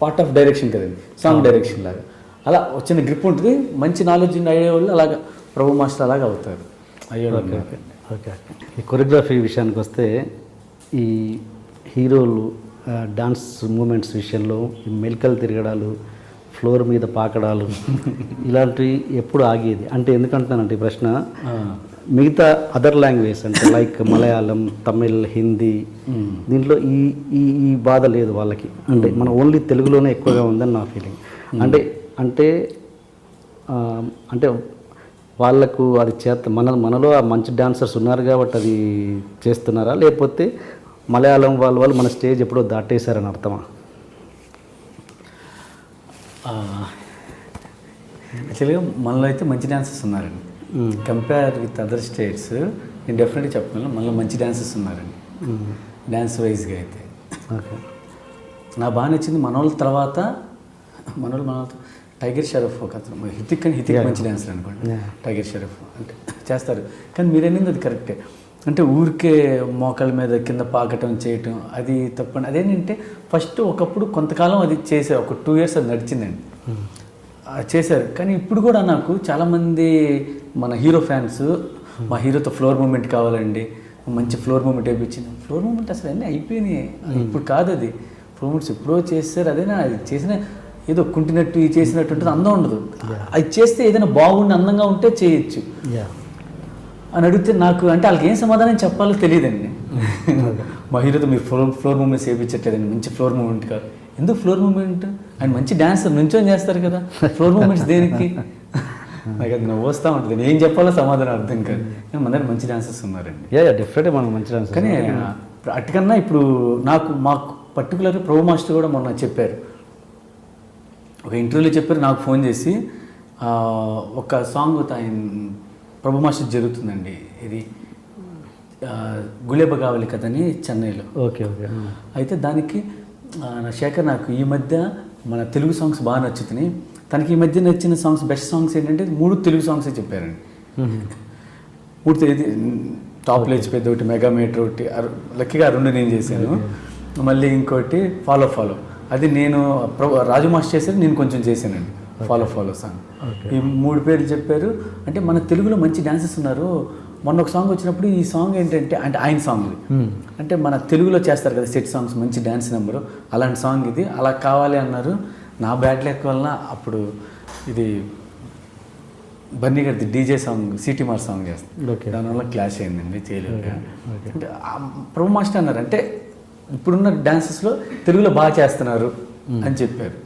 పార్ట్ ఆఫ్ డైరెక్షన్ కదండి, సాంగ్ డైరెక్షన్ లాగా అలా వచ్చిన గ్రిప్ ఉంటుంది. మంచి నాలెడ్జ్ అయ్యే వాళ్ళు అలాగా ప్రభు మాస్టర్ అలాగా అవుతారు అయ్యేవాళ్ళు. ఓకే, ఈ కొరియోగ్రఫీ విషయానికి వస్తే ఈ హీరోలు డాన్స్ మూమెంట్స్ విషయంలో ఈ మెలికలు తిరగడాలు, ఫ్లోర్ మీద పాకడాలు ఇలాంటివి ఎప్పుడు ఆగేది? అంటే ఎందుకంటున్నానంటే ఈ ప్రశ్న, మిగతా అదర్ లాంగ్వేజ్ అంటే లైక్ మలయాళం, తమిళ్, హిందీ, దీంట్లో ఈ ఈ ఈ బాధ లేదు వాళ్ళకి. అంటే మన ఓన్లీ తెలుగులోనే ఎక్కువగా ఉందని నా ఫీలింగ్. అంటే అంటే అంటే వాళ్ళకు అది మనలో ఆ మంచి డాన్సర్స్ ఉన్నారు కాబట్టి అది చేస్తున్నారా, లేకపోతే మలయాళం వాళ్ళు మన స్టేజ్ ఎప్పుడో దాటేశారని అర్థమా? యాక్చువల్గా మనలో అయితే మంచి డాన్సర్స్ ఉన్నారండి. కంపేర్ విత్ అదర్ స్టేట్స్ నేను డెఫినెట్గా చెప్పగలను, మనలో మంచి డాన్సర్స్ ఉన్నారండి డ్యాన్స్ వైజ్గా అయితే. నాకు బాగా నచ్చింది మనోళ్ళ తర్వాత టైగర్ షరఫ్ ఒక అతను, హితిక్ మంచి డాన్సర్ అనుకోండి, టైగర్ షరఫ్ అంటే చేస్తారు. కానీ మీరు అనేది అది కరెక్టే, అంటే ఊరికే మోకాళ్ళ మీద కింద పాకటం చేయటం అది తప్పండి. అదేంటంటే ఫస్ట్ ఒకప్పుడు కొంతకాలం అది చేశారు, ఒక 2 years అది నడిచిందండి, చేశారు. కానీ ఇప్పుడు కూడా నాకు చాలామంది మన హీరో ఫ్యాన్స్ మా హీరోతో ఫ్లోర్ మూమెంట్ కావాలండి, మంచి ఫ్లోర్ మూమెంట్ వేయించింది. ఫ్లోర్ మూమెంట్ అసలు అన్నీ అయిపోయినాయి, ఇప్పుడు కాదు అది. ఫ్లోర్ మూమెంట్స్ ఎప్పుడో చేస్తారు, అదేనా అది చేసిన ఏదో కుంటినట్టు ఇది చేసినట్టు ఉంటుంది, అందం ఉండదు. అది చేస్తే ఏదైనా బాగుండి అందంగా ఉంటే చేయొచ్చు అని అడిగితే నాకు అంటే వాళ్ళకి ఏం సమాధానం చెప్పాలో తెలియదండి. మా హీరోతో మీరు ఫ్లోర్ మూమెంట్స్ వేయించట్లేదండి, మంచి ఫ్లోర్ మూమెంట్ కాదు. ఎందుకు ఫ్లోర్ మూమెంట్? ఆయన మంచి డాన్సర్ నుంచొని చేస్తారు కదా, ఫ్లోర్ మూమెంట్స్ దేనికి? నాకు అది నవ్వు వస్తూ ఉంటుంది, నేను ఏం చెప్పాలో సమాధానం అర్థం కాదు. కానీ మన దగ్గర మంచి డాన్సర్స్ ఉన్నారండి. డెఫినెట్గా మనం మంచి డాన్సర్. కానీ అటుకన్నా ఇప్పుడు మాకు పర్టికులర్గా ప్రభు మాస్టర్ కూడా మొన్న చెప్పారు, ఒక ఇంటర్వ్యూలో చెప్పారు, నాకు ఫోన్ చేసి ఒక సాంగ్ ఆయన ప్రభు మాస్టర్ జరుగుతుందండి, ఇది గులేబ కావాలి కదని చెన్నైలో. Okay okay. అయితే దానికి శేఖర్ నాకు ఈ మధ్య మన తెలుగు సాంగ్స్ బాగా నచ్చుతున్నాయి, తనకి ఈ మధ్య నచ్చిన సాంగ్స్ బెస్ట్ సాంగ్స్ ఏంటంటే 3 తెలుగు సాంగ్సే చెప్పారండి. 3 టాప్లో పెద్ద ఒకటి, మెగా మీటర్ ఒకటి, లక్కీగా 2 నేను చేశాను, మళ్ళీ ఇంకోటి ఫాలో అది నేను రాజు మాస్టర్ చేశారు, నేను కొంచెం చేశానండి ఫాలో సాంగ్. ఈ 3 పేర్లు చెప్పారు. అంటే మన తెలుగులో మంచి డాన్సర్స్ ఉన్నారు. మొన్న ఒక సాంగ్ వచ్చినప్పుడు ఈ సాంగ్ ఏంటంటే అంటే ఆయన సాంగ్ అంటే మన తెలుగులో చేస్తారు కదా సెట్ సాంగ్స్, మంచి డ్యాన్స్ నెంబరు, అలాంటి సాంగ్ ఇది, అలా కావాలి అన్నారు. నా బ్యాడ్ లక్ వలన అప్పుడు ఇది బన్నీ గారిది డీజే సాంగ్ సిటీ మార్ సాంగ్ చేస్తాను, దానివల్ల క్లాష్ అయిందండి, చేయలేదు. అంటే ప్రభు మాస్టర్ అన్నారు అంటే ఇప్పుడున్న డాన్సెస్లో తెలుగులో బాగా చేస్తున్నారు అని చెప్పారు.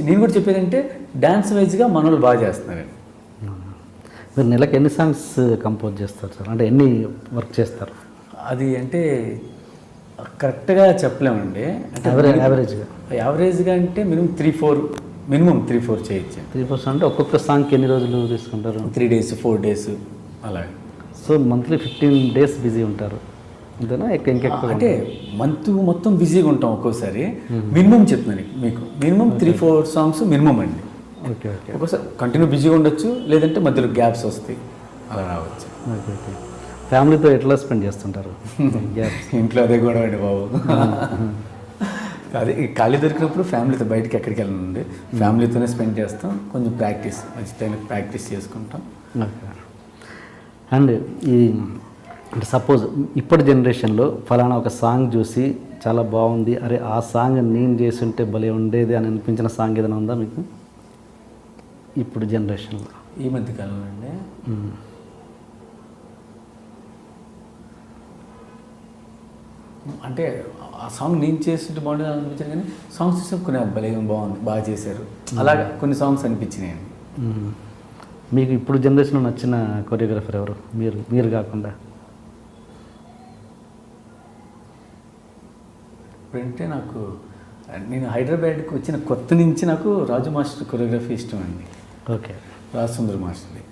నేను కూడా చెప్పేదంటే డ్యాన్స్ వైజ్గా మనోళ్ళు బాగా చేస్తున్నారండి. మీరు నెలకు ఎన్ని సాంగ్స్ కంపోజ్ చేస్తారు సార్? అంటే ఎన్ని వర్క్ చేస్తారు? అది అంటే కరెక్ట్గా చెప్పలేమండి, అంటే యావరేజ్గా అంటే మినిమం 3-4 చేయొచ్చు. 3-4 అంటే ఒక్కొక్క సాంగ్కి ఎన్ని రోజులు తీసుకుంటారు? 3 days 4 days అలా. సో మంత్లీ 15 days బిజీ ఉంటారు అంతేనా? ఇంకెక్కువ అంటే మంత్ మొత్తం బిజీగా ఉంటాం. ఒక్కోసారి మినిమం చెప్తున్నాను మీకు, మినిమం 3-4 సాంగ్స్ మినిమం అండి. ఓకే ఓకే ఒక్కోసారి కంటిన్యూ బిజీగా ఉండొచ్చు, లేదంటే మధ్యలో గ్యాప్స్ వస్తాయి, అలా రావచ్చు. ఓకే ఓకే ఫ్యామిలీతో ఎట్లా స్పెండ్ చేస్తుంటారు గ్యాప్స్? ఇంట్లో అదే గొడవ అండి బాబు. అదే ఖాళీ దొరికినప్పుడు ఫ్యామిలీతో బయటికి ఎక్కడికి వెళ్ళండి, ఫ్యామిలీతోనే స్పెండ్ చేస్తాం. కొంచెం ప్రాక్టీస్ మంచి టైం ప్రాక్టీస్ చేసుకుంటాం. ఓకే. అండ్ ఈ అంటే సపోజ్ ఇప్పటి జనరేషన్లో ఫలానా ఒక సాంగ్ చూసి చాలా బాగుంది, అరే ఆ సాంగ్ నేను చేస్తుంటే భలే ఉండేది అని అనిపించిన సాంగ్ ఏదైనా ఉందా మీకు ఇప్పుడు జనరేషన్లో? ఈ మధ్య కాలంలో అండి అంటే ఆ సాంగ్ నేను చేస్తుంటే బాగుంటుంది అనిపించాను, కానీ సాంగ్స్ చూస్తే కొన్ని భలే బాగుంది, బాగా చేశారు, అలాగా కొన్ని సాంగ్స్ అనిపించినాయండి. మీకు ఇప్పుడు జనరేషన్లో నచ్చిన కొరియోగ్రాఫర్ ఎవరు మీరు కాకుండా? ఇప్పుడంటే నేను హైదరాబాద్కి వచ్చిన కొత్త నుంచి నాకు రాజు మాస్టర్ కొరియోగ్రఫీ ఇష్టం అండి. ఓకే. రాజ్ సుందర్ మాస్టర్ది.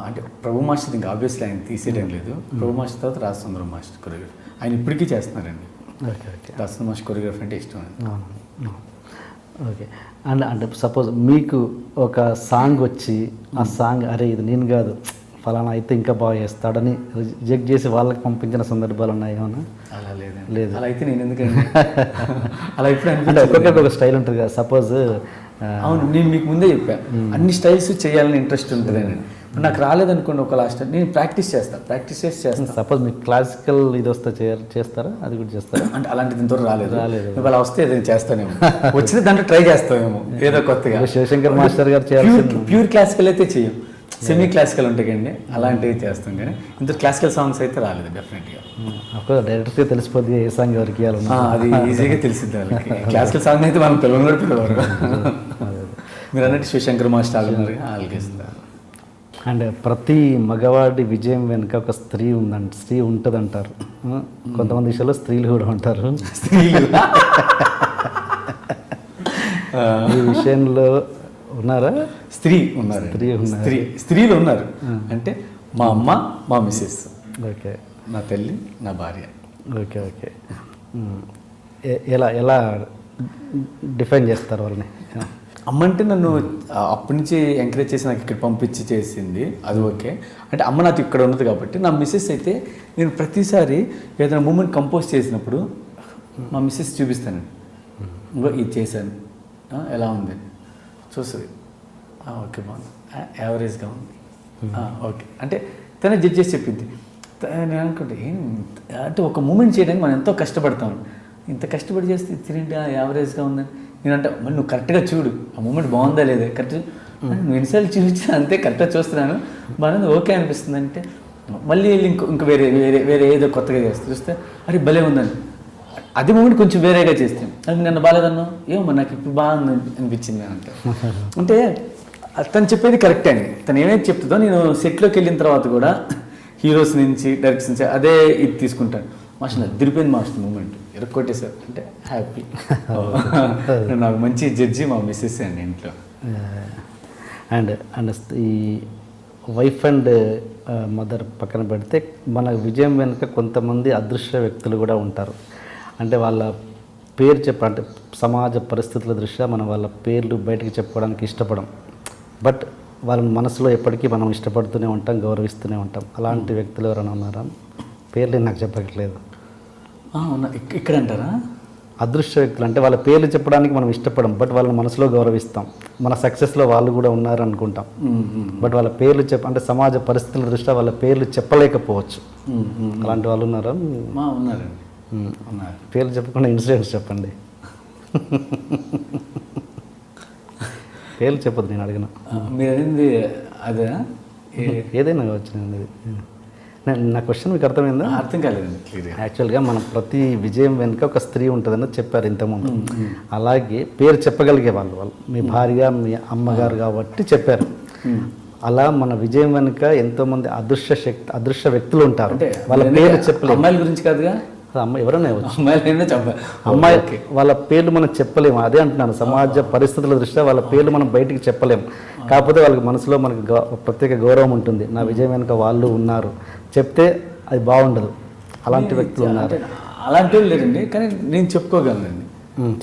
అంటే ప్రభు మాస్టర్ ఇంకా ఆబ్వియస్లీ ఆయన తీసేయడం లేదు. ప్రభు మాస్టర్ తర్వాత రాజ్ సుందర్ మాస్టర్ కొరియోగ్రఫీ ఆయన ఇప్పటికీ చేస్తున్నారండి. Okay okay. Raj Sundar master choreography అంటే ఇష్టం అండి. ఓకే. అండ్ అంటే సపోజ్ మీకు ఒక సాంగ్ వచ్చి ఆ సాంగ్ అరే ఇది నేను కాదు ఫలానా అయితే ఇంకా బాగా చేస్తాడని రిజెక్ట్ చేసి వాళ్ళకి పంపించిన సందర్భాలు ఉన్నాయి ఏమన్నా? అలా లేదండి. లేదు. అలా అయితే నేను ఎందుకండి అలా ఇప్పుడు అంటే ఒక్కొక్కరికి ఒక స్టైల్ ఉంటుంది కదా. సపోజ్ అవును, నేను మీకు ముందే చెప్పాను అన్ని స్టైల్స్ చేయాలని ఇంట్రెస్ట్ ఉంటుందని. నాకు రాలేదనుకోండి ఒక లాస్ట్ నేను ప్రాక్టీస్ చేస్తాను. సపోజ్ మీకు క్లాసికల్ ఇది వస్తే చేస్తారా? అది కూడా చేస్తారా? అంటే అలాంటిది ఇంతవరకు రాలేదు. అలా వస్తే ఏదైనా చేస్తానేమో, వచ్చిన దాంట్లో ట్రై చేస్తామేమో ఏదో కొత్తగా. శివశంకర్ మాస్టర్ గారు చేయాల్సింది ప్యూర్ క్లాసికల్ అయితే చెయ్యం, సెమీ క్లాసికల్ ఉంటాయండి, అలాంటివి చేస్తాం. కానీ ఇంత క్లాసికల్ సాంగ్స్ అయితే రాలేదు డెఫినెట్గా. డైరెక్ట్గా తెలిసిపోద్ది ఏ సాంగ్ ఎవరికి ఇవ్వాలి, అది ఈజీగా తెలిసింది వాళ్ళకి. క్లాసికల్ సాంగ్ అయితే మనం పిల్లలు కూడా పిల్లవారు. మీరు అన్నట్టు శివశంకర్ మాస్టర్ వాళ్ళకి ఇస్తారు. అండ్ ప్రతి మగవాడి విజయం వెనుక ఒక స్త్రీ ఉంటుంది అంటారు. కొంతమంది విషయాల్లో స్త్రీలు కూడా ఉంటారు. ఈ విషయంలో ఉన్నారా? స్త్రీలు ఉన్నారు అంటే మా అమ్మ, మా మిస్సెస్, ఓకే, నా తల్లి, నా భార్య. Okay okay. ఎలా డిఫైన్ చేస్తారు వాళ్ళని? అమ్మ అంటే నన్ను అప్పటి నుంచి ఎంకరేజ్ చేసి నాకు ఇక్కడ పంపించి చేసింది, అది ఓకే. అంటే అమ్మ నాకు ఇక్కడ ఉన్నది కాబట్టి. నా మిస్సెస్ అయితే నేను ప్రతిసారి ఏదైనా మూమెంట్ కంపోజ్ చేసినప్పుడు మా మిస్సెస్ చూపిస్తానండి, ఇంకో ఇది చేశాను ఎలా ఉంది చూస్తుంది, ఓకే బాగుంది, యావరేజ్గా ఉంది, ఓకే అంటే తనే జడ్జ్ చేసి చెప్పింది. నేను అనుకుంటే అంటే ఒక మూమెంట్ చేయడానికి మనం ఎంతో కష్టపడతాం, ఇంత కష్టపడి చేస్తే తిరిగి యావరేజ్గా ఉందని నేనంటే మళ్ళీ నువ్వు కరెక్ట్గా చూడు ఆ మూమెంట్ బాగుందా లేదా కరెక్ట్ నువ్వు ఎన్నిసార్లు చూపించా అంతే కరెక్ట్గా చూస్తున్నాను బాగుంది ఓకే అనిపిస్తుంది అంటే మళ్ళీ వెళ్ళి ఇంకో వేరే ఏదో కొత్తగా చూస్తే అరే భలే ఉందని అది మూమెంట్ కొంచెం వేరేగా చేస్తాం, అది నిన్న బాగాలేదన్నావు ఏమో నాకు ఇప్పుడు బాగుంది అనిపించింది అంటే తను చెప్పేది కరెక్టే అండి. తను ఏమైతే చెప్తుందో నేను సెట్లోకి వెళ్ళిన తర్వాత కూడా హీరోస్ నుంచి డైరెక్టర్స్ నుంచి అదే ఇది తీసుకుంటాను. మాస్టర్ అదిరిపోయింది మాస్టర్ మూమెంట్ ఎరక్కొట్టేశారు అంటే హ్యాపీ. నాకు మంచి జడ్జి మా మిస్సెస్ అండి ఇంట్లో. అండ్ ఈ వైఫ్ అండ్ మదర్ పక్కన పెడితే మన విజయం వెనుక కొంతమంది అదృశ్య వ్యక్తులు కూడా ఉంటారు. అంటే వాళ్ళ పేరు అంటే సమాజ పరిస్థితుల దృష్ట్యా మనం వాళ్ళ పేర్లు బయటకు చెప్పుకోవడానికి ఇష్టపడం, బట్ వాళ్ళని మనసులో ఎప్పటికీ మనం ఇష్టపడుతూనే ఉంటాం, గౌరవిస్తూనే ఉంటాం. అలాంటి వ్యక్తులు ఎవరైనా ఉన్నారా? పేర్లు నాకు చెప్పట్లేదు. ఇక్కడ అంటారా? అదృశ్య వ్యక్తులు అంటే వాళ్ళ పేర్లు చెప్పడానికి మనం ఇష్టపడం, బట్ వాళ్ళని మనసులో గౌరవిస్తాం. మన సక్సెస్లో వాళ్ళు కూడా ఉన్నారు అనుకుంటాం, బట్ వాళ్ళ పేర్లు అంటే సమాజ పరిస్థితుల దృష్ట్యా వాళ్ళ పేర్లు చెప్పలేకపోవచ్చు. అలాంటి వాళ్ళు ఉన్నారా? ఉన్నారండి. పేర్లు చెప్పకుండా ఇన్సిడెంట్స్ చెప్పండి. పేర్లు చెప్పదు, నేను అడిగిన. మీరు అడిగింది అదే ఏదైనా కావచ్చు. నా క్వశ్చన్ మీకు అర్థమైందా? అర్థం కాలేదండి. యాక్చువల్గా మనం ప్రతి విజయం వెనుక ఒక స్త్రీ ఉంటుందని చెప్పారు ఇంతకుముందు. అలాగే పేరు చెప్పగలిగే వాళ్ళు మీ భార్య, మీ అమ్మగారు కాబట్టి చెప్పారు. అలా మన విజయం వెనుక ఎంతోమంది అదృశ్య వ్యక్తులు ఉంటారు. వాళ్ళ పేరు చెప్పలేము. అమ్మాయిల గురించి కాదుగా, అమ్మాయి ఎవరైనా అమ్మాయి వాళ్ళ పేర్లు మనం చెప్పలేము. అదే అంటున్నాను, సమాజ పరిస్థితుల దృష్ట్యా వాళ్ళ పేర్లు మనం బయటికి చెప్పలేము. కాకపోతే వాళ్ళకి మనసులో మనకి ప్రత్యేక గౌరవం ఉంటుంది. నా విజయం వెనుక వాళ్ళు ఉన్నారు చెప్తే అది బాగుండదు. అలాంటి వ్యక్తులు ఉన్నారు. అలాంటి వాళ్ళు లేరండి, కానీ నేను చెప్పుకోగలనండి.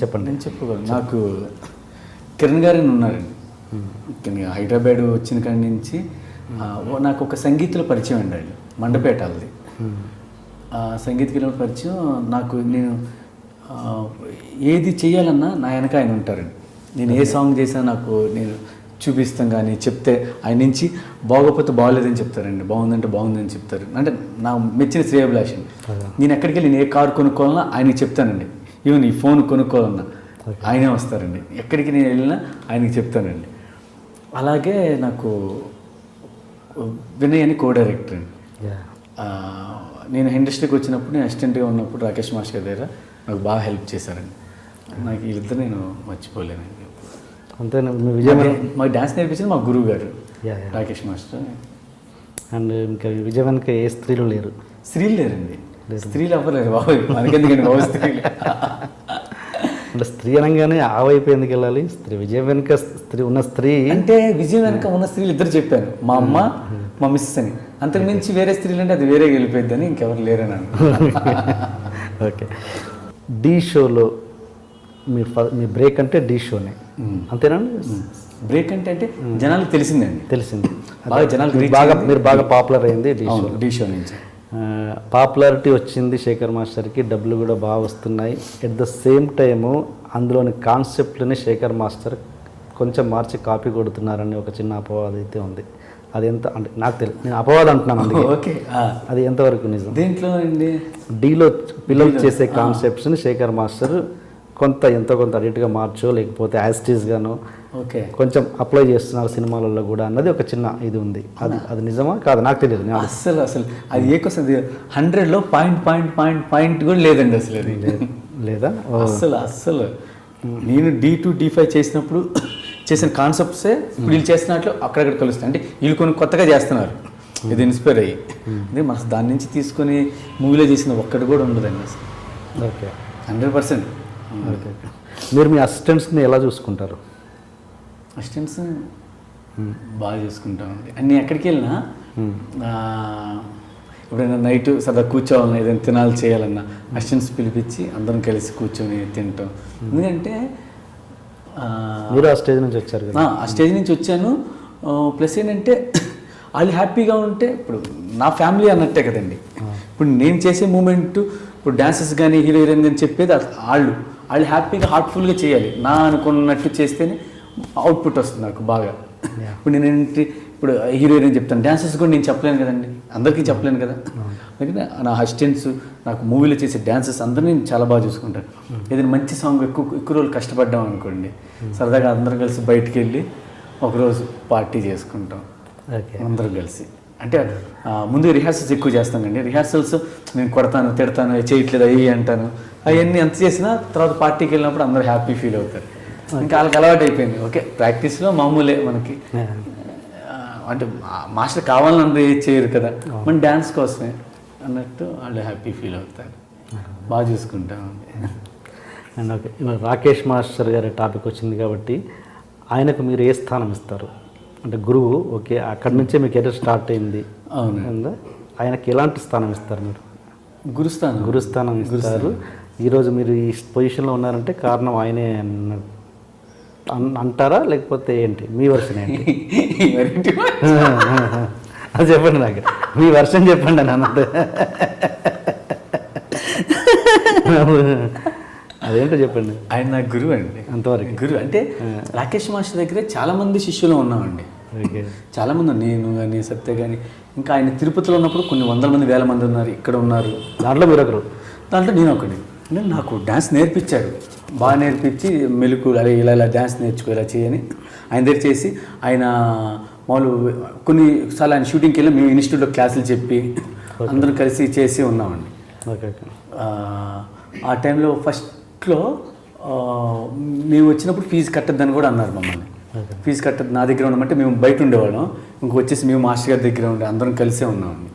చెప్పండి. నేను చెప్పుకోగలను. నాకు కిరణ్ గారు ఉన్నారండి. హైదరాబాద్ వచ్చిన కాడి నుంచి నాకు ఒక సంగీతంలో పరిచయం అండి ఆయన, మండపేట వాళ్ళది. సంగీతకి పరిచయం నాకు. నేను ఏది చేయాలన్నా నా వెనక ఆయన ఉంటారండి. నేను ఏ సాంగ్ చేసినా నాకు నేను చూపిస్తాం కానీ చెప్తే ఆయన నుంచి బాగోపోతే బాగోలేదని చెప్తారండి, బాగుందంటే బాగుందని చెప్తారు. అంటే నా మెచ్చిన శ్రేయభిలాషి. నేను ఎక్కడికి వెళ్ళి నేను ఏ కారు కొనుక్కోవాలన్నా ఆయనకి చెప్తానండి. ఈవెన్ ఈ ఫోన్ కొనుక్కోవాలన్నా ఆయనే వస్తారండి. ఎక్కడికి నేను వెళ్ళినా ఆయనకి చెప్తానండి. అలాగే నాకు వినయ్ అని కో డైరెక్టర్ అండి. నేను ఇండస్ట్రీకి వచ్చినప్పుడు, నేను అసిస్టెంట్గా ఉన్నప్పుడు రాకేష్ మాస్టర్ గారి దగ్గర నాకు బాగా హెల్ప్ చేశారండి. నాకు వీళ్ళిద్దరు నేను మర్చిపోలేనండి. అంతే. విజయవాడ మాకు డ్యాన్స్ నేర్పించింది మా గురువు గారు రాకేష్ మాస్టర్. అండ్ ఇంకా విజయవాడకి ఏ స్త్రీలు లేరు? స్త్రీలు లేరండి, స్త్రీలు అవ్వలేరు బాబు, మనకెందుకండి బాబు స్త్రీలు. అంటే స్త్రీ అనగానే ఆ వైపు ఎందుకు వెళ్ళాలి? స్త్రీ విజయం వెనుక స్త్రీ ఉన్న స్త్రీ అంటే విజయం వెనుక ఉన్న స్త్రీలు ఇద్దరు చెప్పాను, మా అమ్మ మా మిస్సెస్ అని. అంతకు మించి వేరే స్త్రీలు అంటే అది వేరే వెళ్ళిపోద్ది అని ఇంకెవరు లేరని. ఓకే. ఢీ షోలో మీ బ్రేక్ అంటే ఢీ షోనే అంతేనండి? బ్రేక్ అంటే జనాలకు తెలిసిందండి, తెలిసింది బాగా జనాలకు మీరు బాగా పాపులర్ అయింది ఢీ షో నుంచి. పాపులారిటీ వచ్చింది శేఖర్ మాస్టర్కి, డబ్బులు కూడా బాగా వస్తున్నాయి. ఎట్ ద సేమ్ టైము అందులోని కాన్సెప్ట్ని శేఖర్ మాస్టర్ కొంచెం మార్చి కాపీ కొడుతున్నారని ఒక చిన్న అపవాదం అయితే ఉంది. అది ఎంత అంటే నాకు తెలియదు, నేను అపవాదం అంటున్నాను అందుకే. ఓకే, అది ఎంతవరకు నిజం? దేంట్లో అండి? డీలో పిల్లలు చేసే కాన్సెప్ట్స్ని శేఖర్ మాస్టర్ ఎంతో కొంత అడిట్గా మార్చో లేకపోతే యాస్టీస్గానో ఓకే కొంచెం అప్లై చేస్తున్నారు సినిమాలలో కూడా అన్నది ఒక చిన్న ఇది ఉంది. అది నిజమా కాదు నాకు తెలియదు. అసలు అది ఏ కోసం 100లో పాయింట్ కూడా లేదండి అసలు. అది లేదా అస్సలు నేను D2 D5 చేసినప్పుడు చేసిన కాన్సెప్ట్సే వీళ్ళు చేస్తున్నట్లు అక్కడక్కడ కలుస్తాయి. అంటే వీళ్ళు కొన్ని కొత్తగా చేస్తున్నారు, ఇది ఇన్స్పైర్ అయ్యి. అంటే మన దాని నుంచి తీసుకొని మూవీలో చేసిన ఒక్కటి కూడా ఉండదండి అసలు. ఓకే, 100%. ఓకే. మీరు మీ అసిస్టెంట్స్ని ఎలా చూసుకుంటారు? అసిస్టెంట్స్ బాగా చూసుకుంటామండి. అన్నీ ఎక్కడికి వెళ్ళినా ఎప్పుడైనా నైట్ సదా కూర్చోవాలన్నా, ఏదైనా తినాలి చేయాలన్నా అసిస్టెంట్స్ పిలిపించి అందరం కలిసి కూర్చొని తింటాం. ఎందుకంటే మీరు ఆ స్టేజ్ నుంచి వచ్చారు కదా? ఆ స్టేజ్ నుంచి వచ్చాను. ప్లస్ ఏంటంటే వాళ్ళు హ్యాపీగా ఉంటే ఇప్పుడు నా ఫ్యామిలీ అన్నట్టే కదండి. ఇప్పుడు నేను చేసే మూమెంట్ ఇప్పుడు డాన్సెస్ కానీ హీరో హీరోయిన్ కానీ చెప్పేది వాళ్ళు హ్యాపీగా హార్ట్ఫుల్గా చేయాలి. నా అనుకున్నట్టు చేస్తేనే అవుట్పుట్ వస్తుంది నాకు బాగా. ఇప్పుడు నేను ఇప్పుడు హీరో హీరోయిన్ చెప్తాను, డాన్సెస్ కూడా నేను చెప్పలేను కదండి, అందరికీ చెప్పలేను కదా. అందుకని నా అసిస్టెంట్స్ నాకు మూవీలో చేసే డాన్సెస్ అందరినీ చాలా బాగా చూసుకుంటాను. ఏదైనా మంచి సాంగ్ ఎక్కువ రోజులు కష్టపడ్డాం అనుకోండి, సరదాగా అందరం కలిసి బయటికి వెళ్ళి ఒకరోజు పార్టీ చేసుకుంటాం అందరం కలిసి. అంటే ముందు రిహార్సల్స్ ఎక్కువ చేస్తానండి. రిహార్సల్స్ నేను కొడతాను, తిడతాను, చేయట్లేదు అయ్యి అంటాను. అవన్నీ ఎంత చేసినా తర్వాత పార్టీకి వెళ్ళినప్పుడు అందరూ హ్యాపీ ఫీల్ అవుతారు. ఇంకా వాళ్ళకి అలవాటు అయిపోయింది. ఓకే, ప్రాక్టీస్లో మామూలే మనకి. అంటే మాస్టర్ కావాలని అందరూ ఏది చేయరు కదా, మన డ్యాన్స్ కోసమే అన్నట్టు వాళ్ళు హ్యాపీ ఫీల్ అవుతారు. బాగా చూసుకుంటామండి. అండ్ ఓకే, రాకేష్ మాస్టర్ గారి టాపిక్ వచ్చింది కాబట్టి ఆయనకు మీరు ఏ స్థానం ఇస్తారు? అంటే గురువు, ఓకే, అక్కడి నుంచే మీ కెరీర్ స్టార్ట్ అయింది. అవును, ఆయనకి ఎలాంటి స్థానం ఇస్తారు మీరు? గురుస్థానం ఇస్తారు. ఈరోజు మీరు ఈ పొజిషన్లో ఉన్నారంటే కారణం ఆయనే అంటారా లేకపోతే ఏంటి? మీ వర్షన్ ఏంటి? అది చెప్పండి, నాకు మీ వర్షన్ చెప్పండి అని అన్నది. అదేంటో చెప్పండి. ఆయన నా గురువు అండి, అంతవరకు గురువు. అంటే రాకేష్ మాస్టర్ దగ్గరే చాలామంది శిష్యులు ఉన్నామండి. చాలామంది, నేను కానీ సత్య కానీ, ఇంకా ఆయన తిరుపతిలో ఉన్నప్పుడు కొన్ని 100 మంది 1000 మంది ఉన్నారు, ఇక్కడ ఉన్నారు. దాంట్లో మీరు ఒకరు, దాంట్లో నేను ఒకటి. అంటే నాకు డ్యాన్స్ నేర్పించాడు, బాగా నేర్పించి మెలకు అలా ఇలా డ్యాన్స్ నేర్చుకో ఇలా చేయని ఆయన దగ్గర చేసి, ఆయన మామూలు కొన్నిసార్లు ఆయన షూటింగ్కి వెళ్ళి మేము ఇన్స్టిట్యూట్లో క్లాసులు చెప్పి అందరం కలిసి చేసి ఉన్నామండి. ఆ టైంలో ఫస్ట్లో మేము వచ్చినప్పుడు ఫీజు కట్టద్దని కూడా అన్నారు మమ్మల్ని. ఫీజు కట్టద్దు, నా దగ్గర ఉండమంటే మేము బయట ఉండేవాళ్ళం, ఇంకొచ్చేసి మేము మాస్టర్ గారి దగ్గర ఉండే అందరం కలిసే ఉన్నామండి.